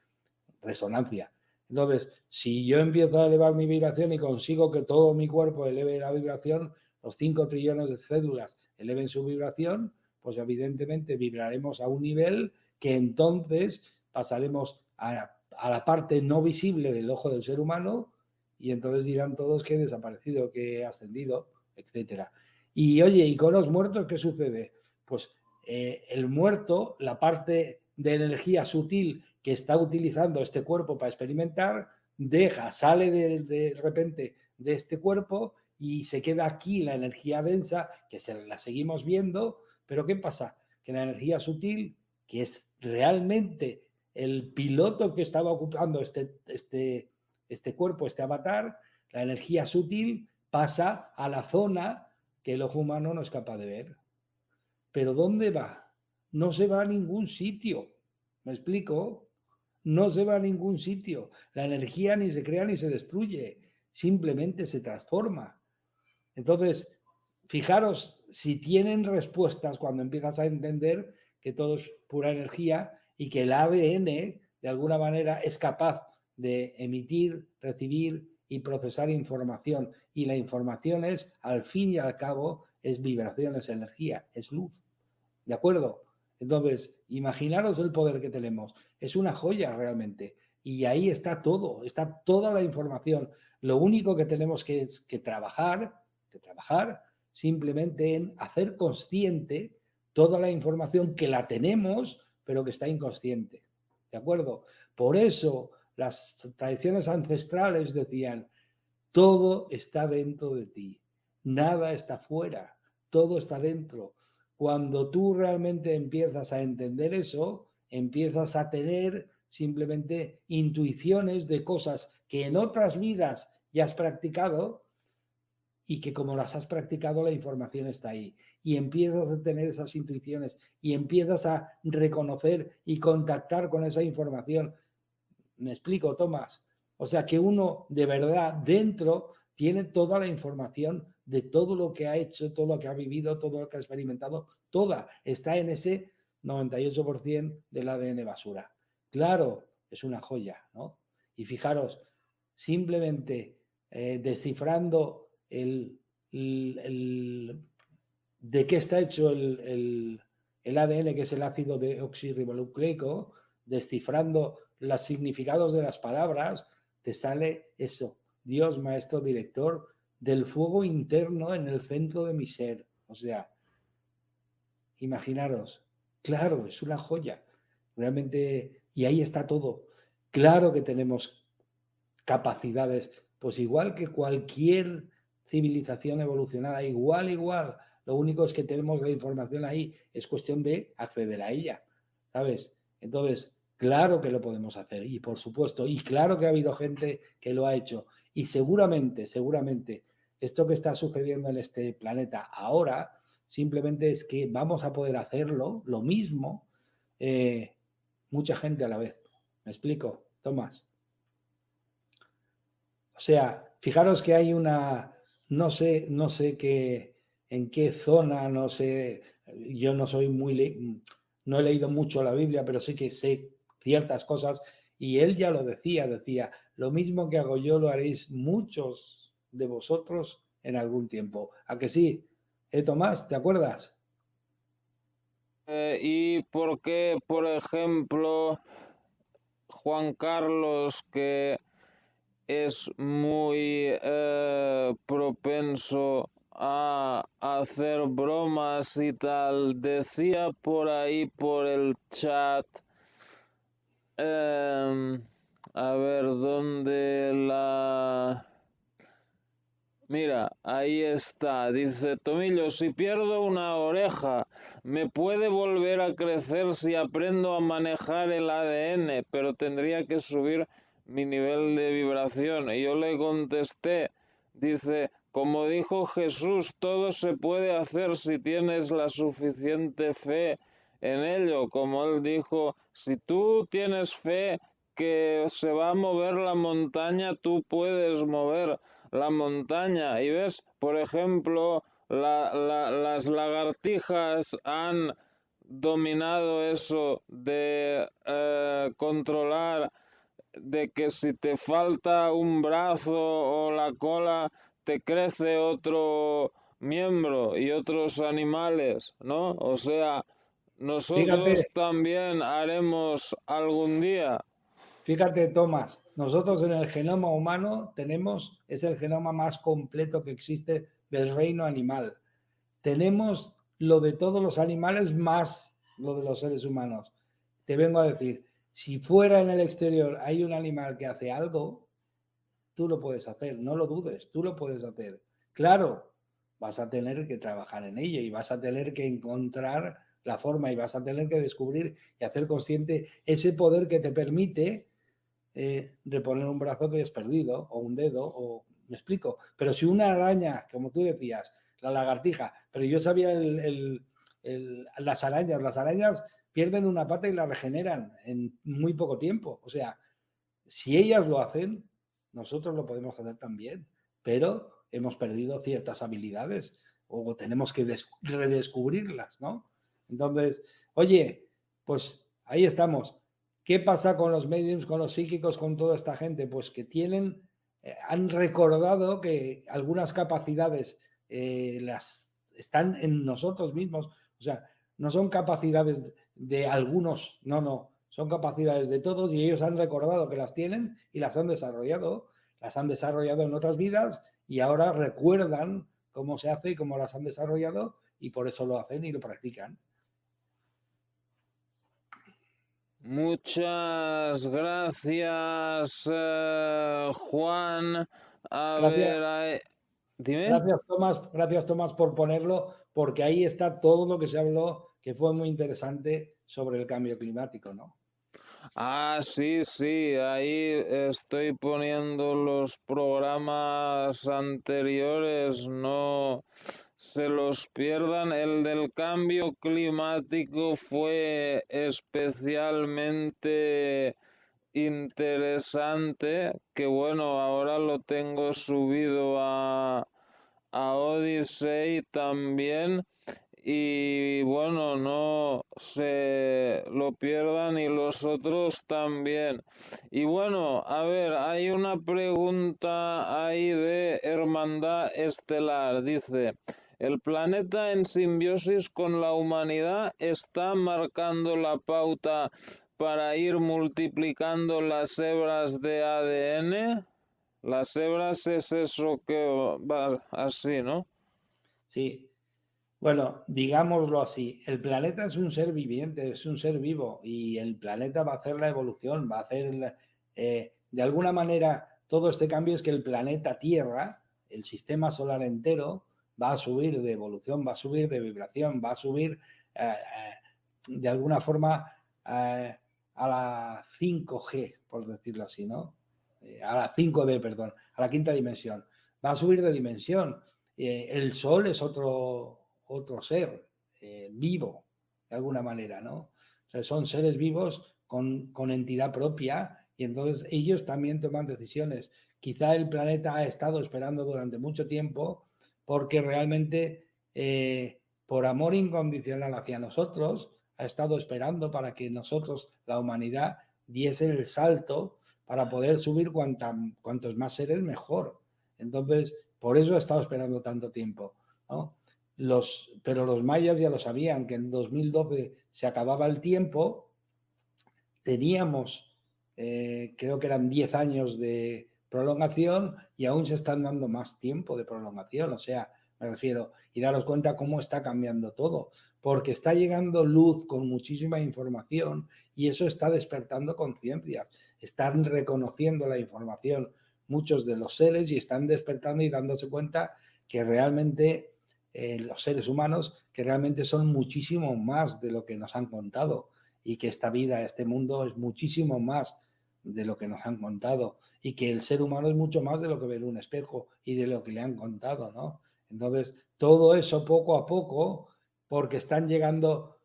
resonancia. Entonces, si yo empiezo a elevar mi vibración y consigo que todo mi cuerpo eleve la vibración, los 5 trillones de células eleven su vibración, pues evidentemente vibraremos a un nivel que entonces pasaremos a la parte no visible del ojo del ser humano y entonces dirán todos que he desaparecido, que he ascendido, etcétera. Y oye, ¿y con los muertos qué sucede? Pues el muerto, la parte de energía sutil que está utilizando este cuerpo para experimentar, sale de repente de este cuerpo y se queda aquí la energía densa, que la seguimos viendo, pero ¿qué pasa? Que la energía sutil, que es realmente el piloto que estaba ocupando este cuerpo, este avatar, la energía sutil pasa a la zona que el ojo humano no es capaz de ver. ¿Pero dónde va? No se va a ningún sitio. ¿Me explico? No se va a ningún sitio. La energía ni se crea ni se destruye, simplemente se transforma. Entonces, fijaros si tienen respuestas cuando empiezas a entender que todo es pura energía y que el ADN, de alguna manera, es capaz de emitir, recibir y procesar información. Y la información es, al fin y al cabo, es vibración, es energía, es luz. ¿De acuerdo? Entonces, imaginaros el poder que tenemos. Es una joya realmente. Y ahí está todo, está toda la información. Lo único que tenemos que trabajar simplemente en hacer consciente toda la información que la tenemos, pero que está inconsciente. ¿De acuerdo? Por eso las tradiciones ancestrales decían, todo está dentro de ti, nada está fuera, todo está dentro. Cuando tú realmente empiezas a entender eso, empiezas a tener simplemente intuiciones de cosas que en otras vidas ya has practicado y que como las has practicado la información está ahí y empiezas a tener esas intuiciones y empiezas a reconocer y contactar con esa información. ¿Me explico, Tomás? O sea, que uno de verdad dentro tiene toda la información de todo lo que ha hecho, todo lo que ha vivido, todo lo que ha experimentado, toda está en ese 98% del ADN basura. Claro, es una joya, ¿no? Y fijaros, simplemente descifrando de qué está hecho el ADN, que es el ácido deoxirribonucleico, descifrando los significados de las palabras, te sale eso, Dios, maestro, director, del fuego interno en el centro de mi ser. O sea, imaginaros, claro, es una joya, realmente, y ahí está todo. Claro que tenemos capacidades, pues igual que cualquier civilización evolucionada, igual. Lo único es que tenemos la información ahí, es cuestión de acceder a ella, ¿sabes? Entonces, claro que lo podemos hacer y por supuesto, y claro que ha habido gente que lo ha hecho y seguramente, esto que está sucediendo en este planeta ahora, simplemente es que vamos a poder hacerlo, lo mismo, mucha gente a la vez. ¿Me explico, Tomás? O sea, fijaros que hay una, no sé qué, en qué zona, no sé, yo no soy no he leído mucho la Biblia, pero sí que sé ciertas cosas y él ya lo decía, lo mismo que hago yo lo haréis muchos de vosotros en algún tiempo. ¿A que sí? Tomás, ¿te acuerdas? ¿Y por qué, por ejemplo, Juan Carlos, que es muy propenso a hacer bromas y tal, decía por ahí por el chat, a ver dónde la... Mira, ahí está. Dice Tomillo, si pierdo una oreja, me puede volver a crecer si aprendo a manejar el ADN, pero tendría que subir mi nivel de vibración. Y yo le contesté, dice, como dijo Jesús, todo se puede hacer si tienes la suficiente fe en ello. Como él dijo, si tú tienes fe que se va a mover la montaña, tú puedes mover la montaña. Y ves, por ejemplo, las lagartijas han dominado eso de controlar de que si te falta un brazo o la cola, te crece otro miembro y otros animales, ¿no? O sea, nosotros Fíjate, también haremos algún día. Fíjate, Tomás, nosotros en el genoma humano es el genoma más completo que existe del reino animal. Tenemos lo de todos los animales más lo de los seres humanos. Te vengo a decir, si fuera en el exterior hay un animal que hace algo, tú lo puedes hacer, no lo dudes, tú lo puedes hacer. Claro, vas a tener que trabajar en ello y vas a tener que encontrar la forma y vas a tener que descubrir y hacer consciente ese poder que te permite reponer un brazo que has perdido o un dedo, o me explico. Pero si una araña, como tú decías, la lagartija, pero yo sabía las arañas pierden una pata y la regeneran en muy poco tiempo. O sea, si ellas lo hacen, nosotros lo podemos hacer también, pero hemos perdido ciertas habilidades o tenemos que redescubrirlas, ¿no? Entonces, oye, pues ahí estamos. ¿Qué pasa con los mediums, con los psíquicos, con toda esta gente? Pues que han recordado que algunas capacidades las están en nosotros mismos. O sea, no son capacidades de algunos, no, son capacidades de todos y ellos han recordado que las tienen y las han desarrollado en otras vidas y ahora recuerdan cómo se hace y cómo las han desarrollado y por eso lo hacen y lo practican. Muchas gracias, Juan. A Gracias, ver, dime. gracias Tomás por ponerlo, porque ahí está todo lo que se habló, que fue muy interesante sobre el cambio climático, ¿no? Ah, sí, sí, ahí estoy poniendo los programas anteriores, no se los pierdan. El del cambio climático fue especialmente interesante, que bueno, ahora lo tengo subido a Odyssey también. Y bueno, no se lo pierdan y los otros también. Y bueno, a ver, hay una pregunta ahí de Hermandad Estelar. Dice, ¿el planeta en simbiosis con la humanidad está marcando la pauta para ir multiplicando las hebras de ADN? Las hebras es eso que va así, ¿no? Sí. Bueno, digámoslo así, el planeta es un ser viviente, es un ser vivo y el planeta va a hacer la evolución, va a hacer, de alguna manera, todo este cambio es que el planeta Tierra, el sistema solar entero, va a subir de evolución, va a subir de vibración, va a subir de alguna forma a la 5G, por decirlo así, ¿no? A la 5D, perdón, a la quinta dimensión. Va a subir de dimensión. El Sol es otro ser vivo, de alguna manera, ¿no? O sea, son seres vivos con entidad propia y entonces ellos también toman decisiones. Quizá el planeta ha estado esperando durante mucho tiempo porque realmente por amor incondicional hacia nosotros ha estado esperando para que nosotros, la humanidad, diese el salto para poder subir cuantos más seres mejor. Entonces, por eso ha estado esperando tanto tiempo, ¿no? Pero los mayas ya lo sabían, que en 2012 se acababa el tiempo, teníamos, creo que eran 10 años de prolongación y aún se están dando más tiempo de prolongación, o sea, me refiero, y daros cuenta cómo está cambiando todo, porque está llegando luz con muchísima información y eso está despertando conciencias, están reconociendo la información muchos de los seres y están despertando y dándose cuenta que realmente los seres humanos, que realmente son muchísimo más de lo que nos han contado y que esta vida, este mundo es muchísimo más de lo que nos han contado y que el ser humano es mucho más de lo que ve en un espejo y de lo que le han contado, ¿no? Entonces, todo eso poco a poco, porque están llegando,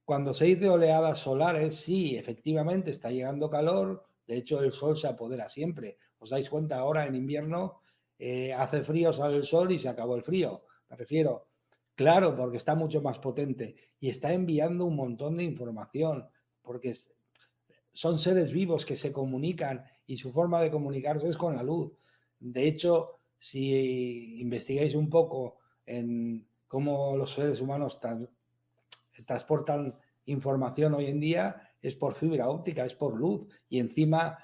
cuando se dice oleadas solares, sí, efectivamente está llegando calor, de hecho el sol se apodera siempre. ¿Os dais cuenta ahora en invierno? Hace frío, sale el sol y se acabó el frío. Me refiero, claro, porque está mucho más potente y está enviando un montón de información, porque son seres vivos que se comunican y su forma de comunicarse es con la luz. De hecho, si investigáis un poco en cómo los seres humanos transportan información hoy en día, es por fibra óptica, es por luz y encima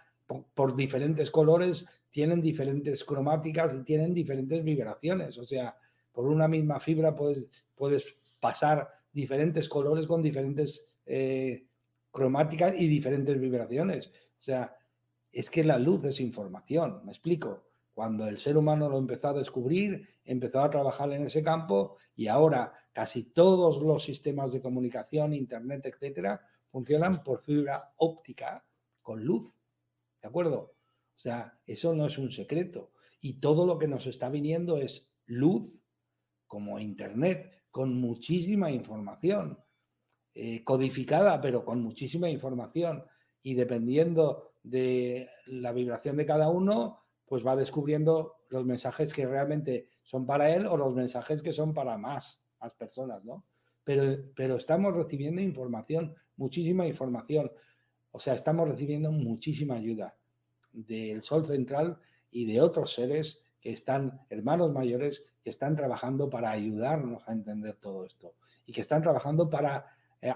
por diferentes colores tienen diferentes cromáticas y tienen diferentes vibraciones. O sea, por una misma fibra puedes pasar diferentes colores con diferentes cromáticas y diferentes vibraciones. O sea, es que la luz es información, me explico. Cuando el ser humano lo empezó a descubrir, empezó a trabajar en ese campo y ahora casi todos los sistemas de comunicación, internet, etcétera, funcionan por fibra óptica con luz. ¿De acuerdo? O sea, eso no es un secreto. Y todo lo que nos está viniendo es luz, como internet, con muchísima información codificada, pero con muchísima información. Y dependiendo de la vibración de cada uno, pues va descubriendo los mensajes que realmente son para él o los mensajes que son para más personas, ¿no? Pero estamos recibiendo información, muchísima información. O sea, estamos recibiendo muchísima ayuda del Sol Central y de otros seres que están, hermanos mayores, que están trabajando para ayudarnos a entender todo esto y que están trabajando para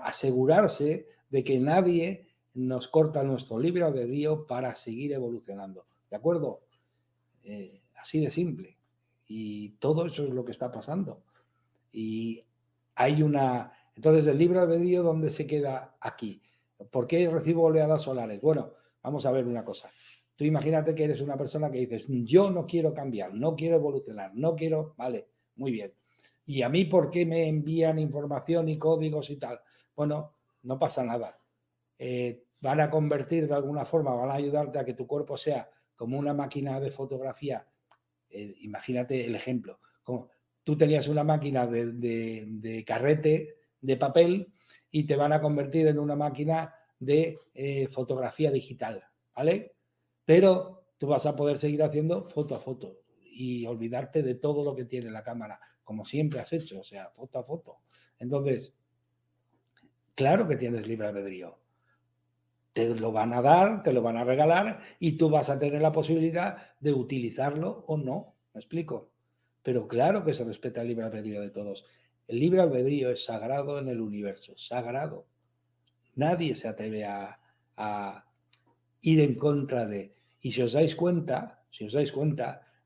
asegurarse de que nadie nos corta nuestro libre albedrío para seguir evolucionando. ¿De acuerdo? Así de simple. Y todo eso es lo que está pasando. Y hay una... Entonces, el libre albedrío, ¿dónde se queda aquí? ¿Por qué recibo oleadas solares? Bueno, vamos a ver una cosa. Tú imagínate que eres una persona que dices, yo no quiero cambiar, no quiero evolucionar, no quiero... Vale, muy bien. ¿Y a mí por qué me envían información y códigos y tal? Bueno, no pasa nada. van a convertir de alguna forma, van a ayudarte a que tu cuerpo sea como una máquina de fotografía. Imagínate el ejemplo. Como tú tenías una máquina de carrete de papel y te van a convertir en una máquina de fotografía digital, ¿vale? Pero tú vas a poder seguir haciendo foto a foto y olvidarte de todo lo que tiene la cámara, como siempre has hecho, o sea, foto a foto. Entonces, claro que tienes libre albedrío. Te lo van a dar, te lo van a regalar y tú vas a tener la posibilidad de utilizarlo o no. ¿Me explico? Pero claro que se respeta el libre albedrío de todos. El libre albedrío es sagrado en el universo, sagrado. Nadie se atreve a ir en contra de. Y si os dais cuenta,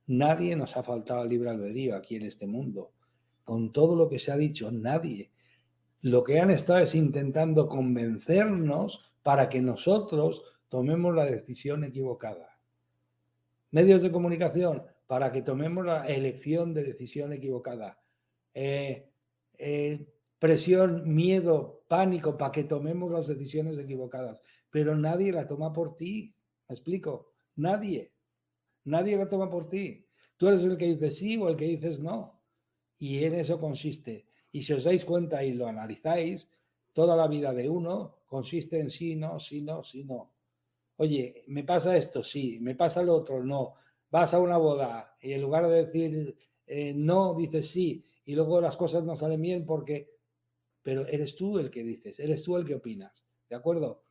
nadie nos ha faltado el libre albedrío aquí en este mundo. Con todo lo que se ha dicho, nadie. Lo que han estado es intentando convencernos para que nosotros tomemos la decisión equivocada. Medios de comunicación, para que tomemos la elección de decisión equivocada. Presión, miedo, pánico, para que tomemos las decisiones equivocadas. Pero nadie la toma por ti. ¿Me explico? Nadie. Nadie la toma por ti. Tú eres el que dices sí o el que dices no. Y en eso consiste. Y si os dais cuenta y lo analizáis, toda la vida de uno consiste en sí, no, sí, no, sí, no. Oye, ¿me pasa esto? Sí. ¿Me pasa lo otro? No. Vas a una boda y en lugar de decir no, dices sí. Y luego las cosas no salen bien porque... Pero eres tú el que dices, eres tú el que opinas. ¿De acuerdo?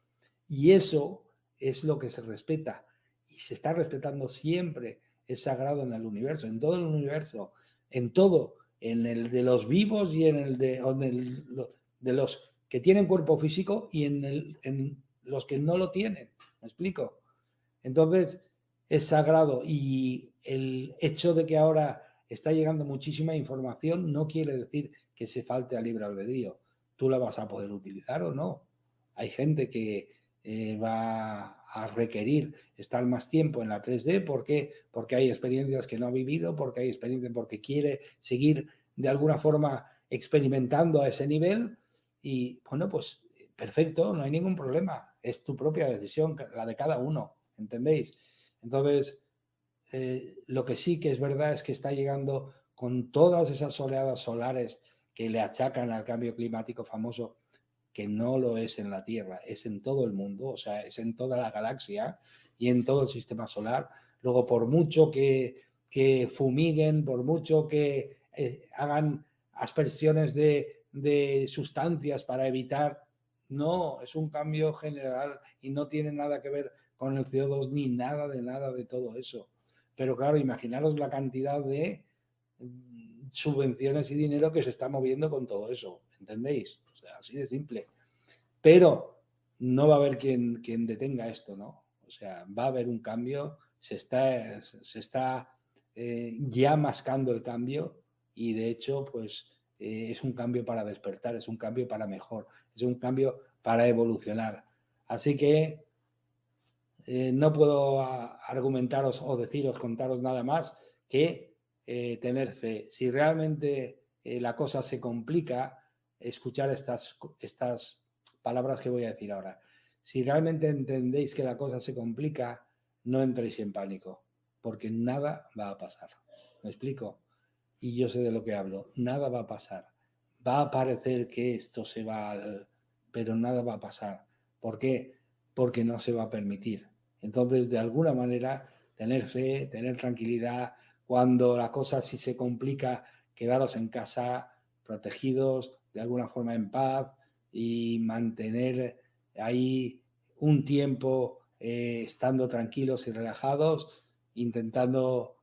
Y eso es lo que se respeta. Y se está respetando siempre. Es sagrado en el universo, en todo el universo, en todo, en el de los vivos y en el de los que tienen cuerpo físico y en los que no lo tienen. ¿Me explico? Entonces, es sagrado y el hecho de que ahora está llegando muchísima información no quiere decir que se falte a libre albedrío. Tú la vas a poder utilizar o no. Hay gente que va a requerir estar más tiempo en la 3D porque hay experiencias que no ha vivido, porque hay experiencias porque quiere seguir de alguna forma experimentando a ese nivel y bueno, pues perfecto, no hay ningún problema. Es tu propia decisión, la de cada uno. ¿Entendéis? Entonces, lo que sí que es verdad es que está llegando con todas esas oleadas solares que le achacan al cambio climático famoso, que no lo es en la Tierra, es en todo el mundo, o sea, es en toda la galaxia y en todo el sistema solar. Luego, por mucho que fumiguen, por mucho que hagan aspersiones de sustancias para evitar, no, es un cambio general y no tiene nada que ver con el CO2 ni nada de todo eso. Pero claro, imaginaros la cantidad de subvenciones y dinero que se está moviendo con todo eso, ¿entendéis? O sea, así de simple. Pero no va a haber quien detenga esto, ¿no? O sea, va a haber un cambio, se está ya mascando el cambio y de hecho, pues es un cambio para despertar, es un cambio para mejor, es un cambio para evolucionar. Así que no puedo argumentaros o deciros, contaros nada más que tener fe. Si realmente la cosa se complica, escuchar estas palabras que voy a decir ahora. Si realmente entendéis que la cosa se complica, no entréis en pánico, porque nada va a pasar. ¿Me explico? Y yo sé de lo que hablo. Nada va a pasar. Va a parecer que esto se va al... pero nada va a pasar. ¿Por qué? Porque no se va a permitir. Entonces, de alguna manera, tener fe, tener tranquilidad. Cuando la cosa sí se complica, quedaros en casa, protegidos, de alguna forma en paz y mantener ahí un tiempo estando tranquilos y relajados, intentando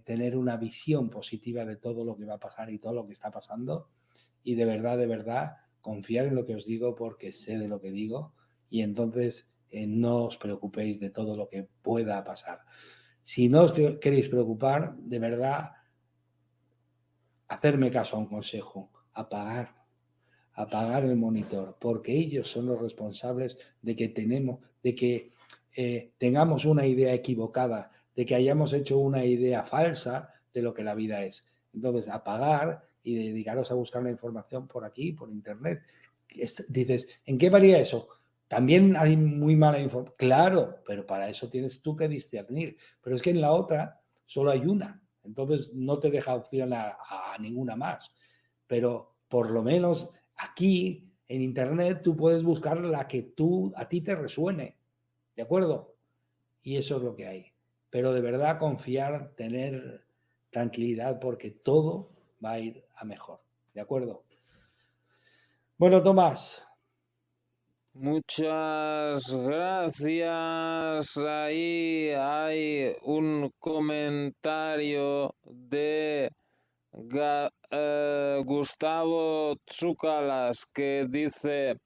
tener una visión positiva de todo lo que va a pasar y todo lo que está pasando. Y de verdad, confiar en lo que os digo porque sé de lo que digo y entonces no os preocupéis de todo lo que pueda pasar. Si no os queréis preocupar, de verdad, hacerme caso a un consejo, apagar el monitor, porque ellos son los responsables de que tengamos una idea equivocada, de que hayamos hecho una idea falsa de lo que la vida es. Entonces, apagar y dedicaros a buscar la información por aquí, por internet. Dices, ¿en qué varía eso? También hay muy mala información, claro, pero para eso tienes tú que discernir. Pero es que en la otra solo hay una, entonces no te deja opción a ninguna más. Pero por lo menos aquí en Internet tú puedes buscar la que a ti te resuene, ¿de acuerdo? Y eso es lo que hay. Pero de verdad confiar, tener tranquilidad, porque todo va a ir a mejor, ¿de acuerdo? Bueno, Tomás. Muchas gracias. Ahí hay un comentario de Gustavo Tsoukalas que dice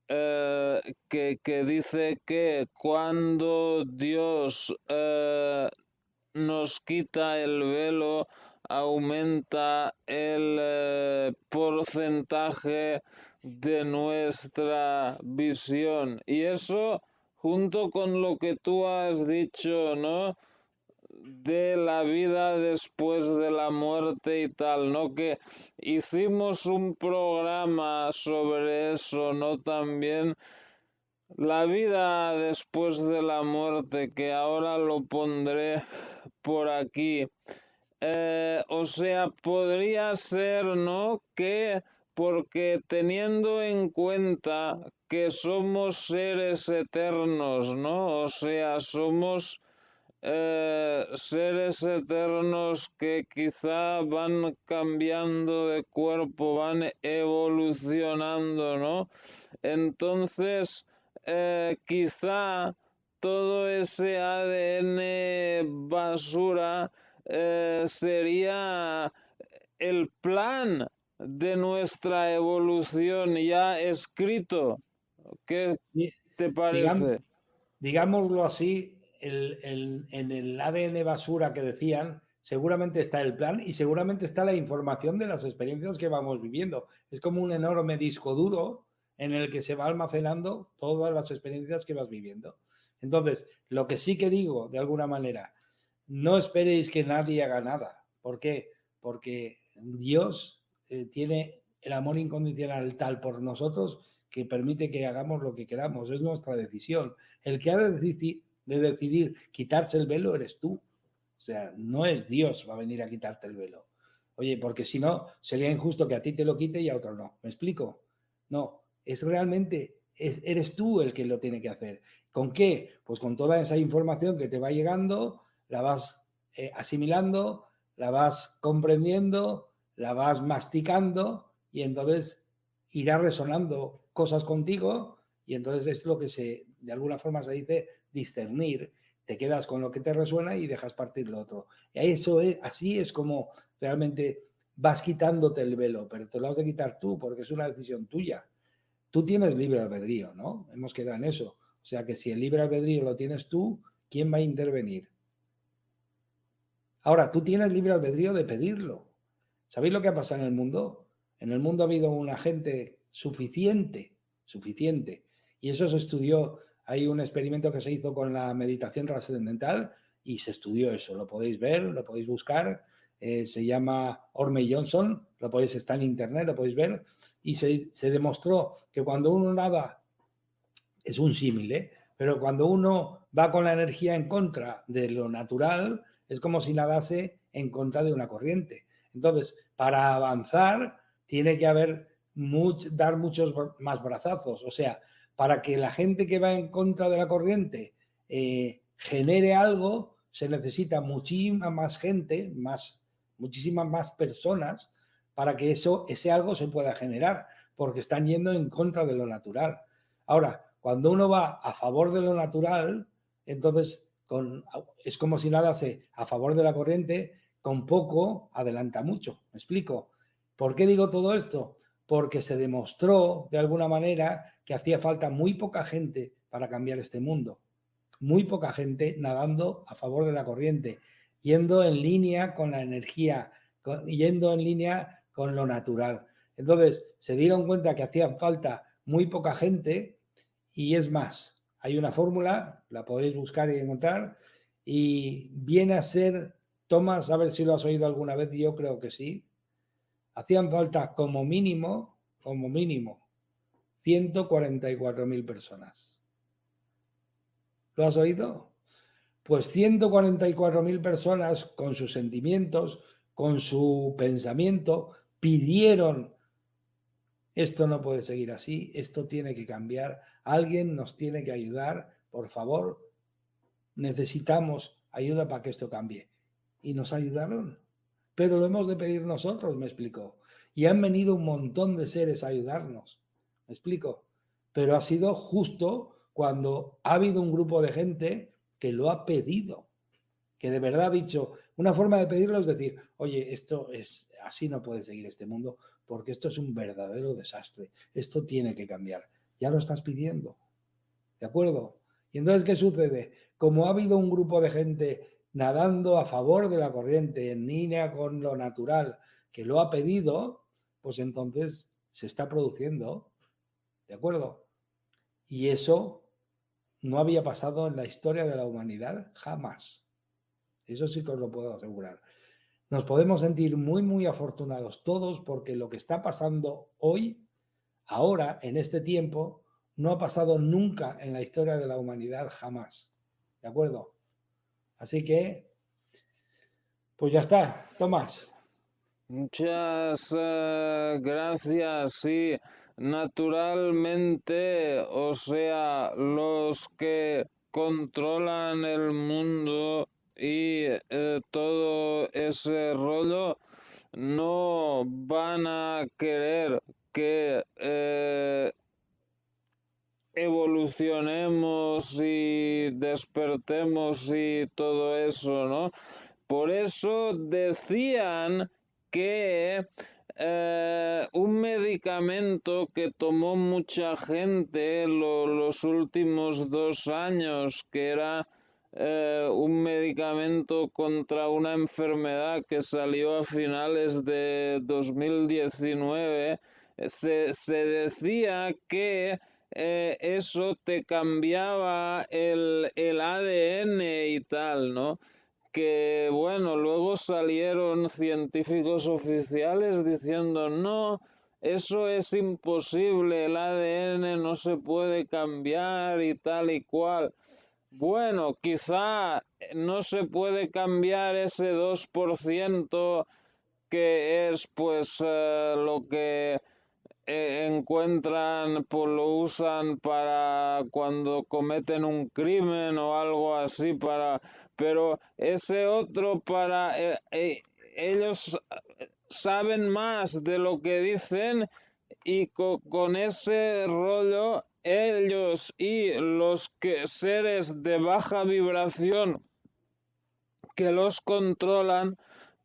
que dice que cuando Dios nos quita el velo, aumenta el porcentaje de nuestra visión. Y eso, junto con lo que tú has dicho, ¿no? De la vida después de la muerte y tal, ¿no? Que hicimos un programa sobre eso, ¿no? También la vida después de la muerte, que ahora lo pondré por aquí. O sea, podría ser, ¿no? Que porque teniendo en cuenta que somos seres eternos, ¿no? O sea, somos seres eternos que quizá van cambiando de cuerpo, van evolucionando, ¿no? Entonces, quizá todo ese ADN basura sería el plan de nuestra evolución ya escrito. ¿Qué te Digamos, parece? digámoslo así, en el ADN basura que decían, seguramente está el plan y seguramente está la información de las experiencias que vamos viviendo. Es como un enorme disco duro en el que se va almacenando todas las experiencias que vas viviendo. Entonces, lo que sí que digo, de alguna manera, no esperéis que nadie haga nada. ¿Por qué? Porque Dios tiene el amor incondicional tal por nosotros que permite que hagamos lo que queramos. Es nuestra decisión. El que ha de decidir quitarse el velo eres tú. O sea, no es Dios va a venir a quitarte el velo. Oye, porque si no, sería injusto que a ti te lo quite y a otro no. ¿Me explico? No, es realmente, eres tú el que lo tiene que hacer. ¿Con qué? Pues con toda esa información que te va llegando, la vas asimilando, la vas comprendiendo, la vas masticando y entonces irá resonando cosas contigo y entonces es lo que de alguna forma se dice discernir. Te quedas con lo que te resuena y dejas partir lo otro. Y eso así es como realmente vas quitándote el velo, pero te lo has de quitar tú porque es una decisión tuya. Tú tienes libre albedrío, ¿no? Hemos quedado en eso. O sea que si el libre albedrío lo tienes tú, ¿quién va a intervenir? Ahora, tú tienes libre albedrío de pedirlo. ¿Sabéis lo que ha pasado en el mundo? En el mundo ha habido una gente suficiente. Y eso se estudió. Hay un experimento que se hizo con la meditación trascendental y se estudió eso. Lo podéis ver, lo podéis buscar. Se llama Orme Johnson, lo podéis estar en internet, lo podéis ver. Y se demostró que cuando uno nada, es un símil, ¿eh? Pero cuando uno va con la energía en contra de lo natural, es como si nadase en contra de una corriente. Entonces, para avanzar, tiene que dar muchos más brazazos. O sea, para que la gente que va en contra de la corriente genere algo, se necesita muchísima más gente, muchísimas más personas para que ese algo se pueda generar, porque están yendo en contra de lo natural. Ahora, cuando uno va a favor de lo natural, entonces es como si nadase a favor de la corriente, con poco adelanta mucho. ¿Me explico? ¿Por qué digo todo esto? Porque se demostró de alguna manera que hacía falta muy poca gente para cambiar este mundo. Muy poca gente nadando a favor de la corriente, yendo en línea con la energía, yendo en línea con lo natural. Entonces, se dieron cuenta que hacía falta muy poca gente y es más, hay una fórmula, la podréis buscar y encontrar, y viene a ser, Tomás, a ver si lo has oído alguna vez, yo creo que sí, hacían falta como mínimo, 144.000 personas. ¿Lo has oído? Pues 144.000 personas con sus sentimientos, con su pensamiento, pidieron: esto no puede seguir así, esto tiene que cambiar, alguien nos tiene que ayudar, por favor, necesitamos ayuda para que esto cambie. Y nos ayudaron, pero lo hemos de pedir nosotros, me explico. Y han venido un montón de seres a ayudarnos, me explico. Pero ha sido justo cuando ha habido un grupo de gente que lo ha pedido, que de verdad ha dicho, una forma de pedirlo es decir: oye, esto es así, no puede seguir este mundo, porque esto es un verdadero desastre, esto tiene que cambiar. Ya lo estás pidiendo, ¿de acuerdo? Y entonces, ¿qué sucede? Como ha habido un grupo de gente nadando a favor de la corriente, en línea con lo natural, que lo ha pedido, pues entonces se está produciendo, ¿de acuerdo? Y eso no había pasado en la historia de la humanidad jamás. Eso sí que os lo puedo asegurar. Nos podemos sentir muy, muy afortunados todos, porque lo que está pasando hoy, ahora, en este tiempo, no ha pasado nunca en la historia de la humanidad jamás. ¿De acuerdo? Así que, pues ya está, Tomás. Muchas gracias. Sí, naturalmente, o sea, los que controlan el mundo y todo ese rollo no van a querer que evolucionemos y despertemos y todo eso, ¿no? Por eso decían que un medicamento que tomó mucha gente los últimos 2 años, que era un medicamento contra una enfermedad que salió a finales de 2019, se decía que eso te cambiaba el ADN y tal, ¿no? Que bueno, luego salieron científicos oficiales diciendo: no, eso es imposible, el ADN no se puede cambiar y tal y cual. Bueno, quizá no se puede cambiar ese 2% que es pues lo que encuentran, pues lo usan para cuando cometen un crimen o algo así, pero ese otro para ellos saben más de lo que dicen, y con ese rollo ellos y los seres de baja vibración que los controlan,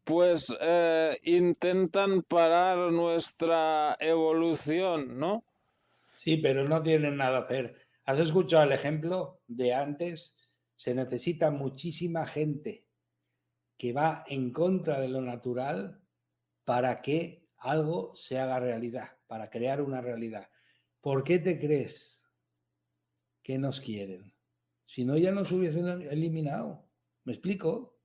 pues intentan parar nuestra evolución, ¿no? Sí, pero no tienen nada que hacer. ¿Has escuchado el ejemplo de antes? Se necesita muchísima gente que va en contra de lo natural para que algo se haga realidad, para crear una realidad. ¿Por qué te crees que nos quieren? Si no, ya nos hubiesen eliminado. ¿Me explico?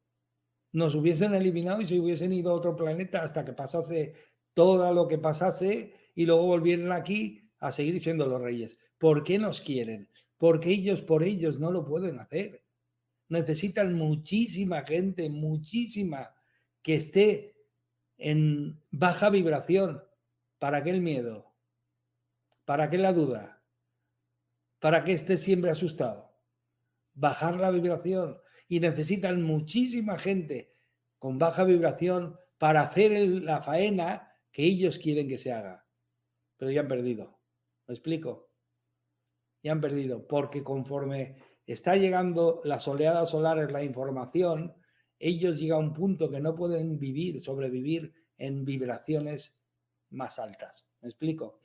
Nos hubiesen eliminado y se hubiesen ido a otro planeta hasta que pasase todo lo que pasase y luego volvieran aquí a seguir siendo los reyes. ¿Por qué nos quieren? Porque ellos por ellos no lo pueden hacer. Necesitan muchísima gente, muchísima, que esté en baja vibración. ¿Para qué el miedo? ¿Para qué la duda? ¿Para qué esté siempre asustado? Bajar la vibración. Y necesitan muchísima gente con baja vibración para hacer la faena que ellos quieren que se haga. Pero ya han perdido. ¿Me explico? Ya han perdido. Porque conforme está llegando las oleadas solares, la información, ellos llegan a un punto que no pueden vivir, sobrevivir en vibraciones más altas. ¿Me explico?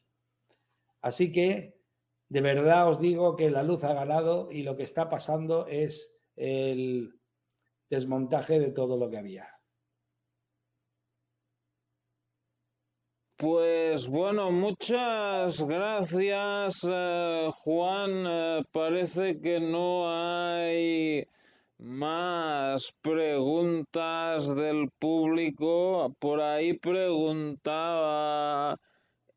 Así que, de verdad os digo que la luz ha ganado y lo que está pasando es el desmontaje de todo lo que había. Pues bueno, muchas gracias, Juan. Parece que no hay más preguntas del público. Por ahí preguntaba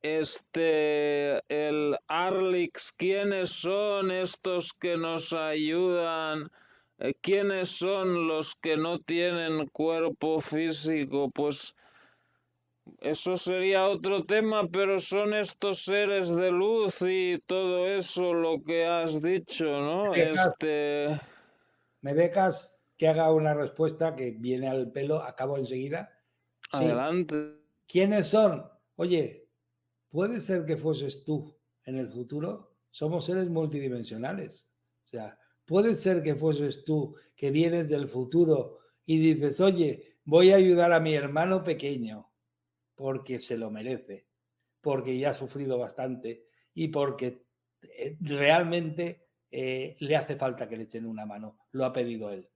el Arlix, ¿quiénes son estos que nos ayudan? ¿Quiénes son los que no tienen cuerpo físico? Pues eso sería otro tema, pero son estos seres de luz y todo eso lo que has dicho, ¿no? ¿Me dejas que haga una respuesta que viene al pelo? Acabo enseguida. Sí. Adelante. ¿Quiénes son? Oye, ¿puede ser que fueses tú en el futuro? Somos seres multidimensionales. O sea, puede ser que fueses tú que vienes del futuro y dices, oye, voy a ayudar a mi hermano pequeño porque se lo merece, porque ya ha sufrido bastante y porque realmente le hace falta que le echen una mano. Lo ha pedido él.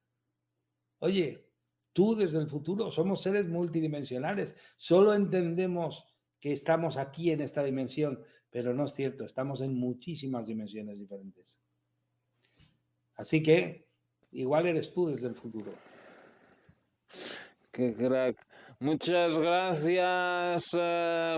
Oye, tú desde el futuro somos seres multidimensionales. Solo entendemos que estamos aquí en esta dimensión, pero no es cierto, estamos en muchísimas dimensiones diferentes. Así que igual eres tú desde el futuro. Qué crack. Muchas gracias,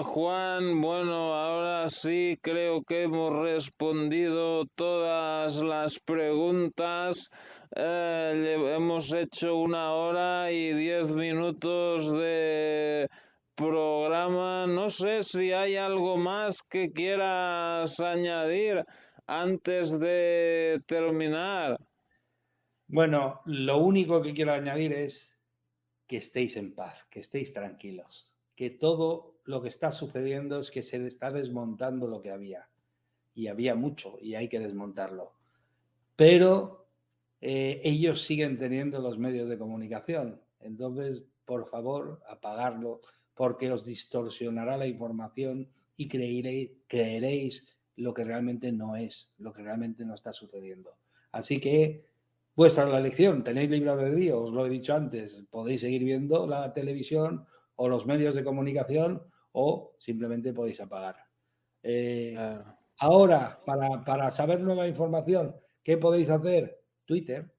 Juan. Bueno, ahora sí creo que hemos respondido todas las preguntas. Hemos hecho 1 hora y 10 minutos de programa. No sé si hay algo más que quieras añadir antes de terminar. Bueno, lo único que quiero añadir es que estéis en paz, que estéis tranquilos, que todo lo que está sucediendo es que se está desmontando lo que había. Y había mucho y hay que desmontarlo. Pero ellos siguen teniendo los medios de comunicación. Entonces, por favor, apagarlo, porque os distorsionará la información y creeréis lo que realmente no es, lo que realmente no está sucediendo. Así que vuestra la elección, tenéis libre albedrío, os lo he dicho antes, podéis seguir viendo la televisión o los medios de comunicación o simplemente podéis apagar. Ahora, para saber nueva información, ¿qué podéis hacer? Twitter.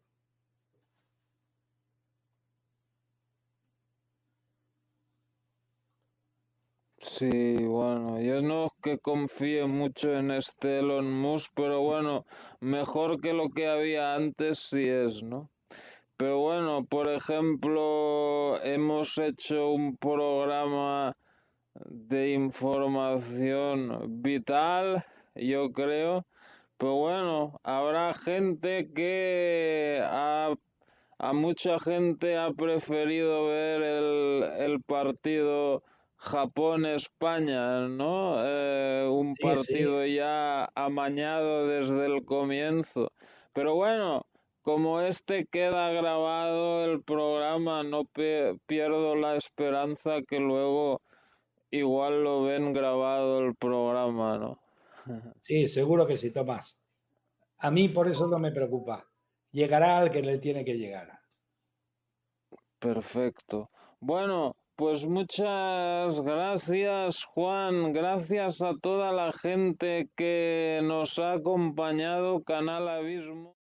Sí, bueno, yo no es que confíe mucho en este Elon Musk, pero bueno, mejor que lo que había antes sí es, ¿no? Pero bueno, por ejemplo, hemos hecho un programa de información vital, yo creo, pero bueno, habrá gente que a mucha gente ha preferido ver el partido Japón-España, ¿no? Un Sí, sí. partido ya amañado desde el comienzo. Pero bueno, como este queda grabado el programa, no pierdo la esperanza que luego igual lo ven grabado el programa, ¿no? Sí, seguro que sí, Tomás. A mí por eso no me preocupa. Llegará al que le tiene que llegar. Perfecto. Bueno, pues muchas gracias, Juan. Gracias a toda la gente que nos ha acompañado, Canal Abismo.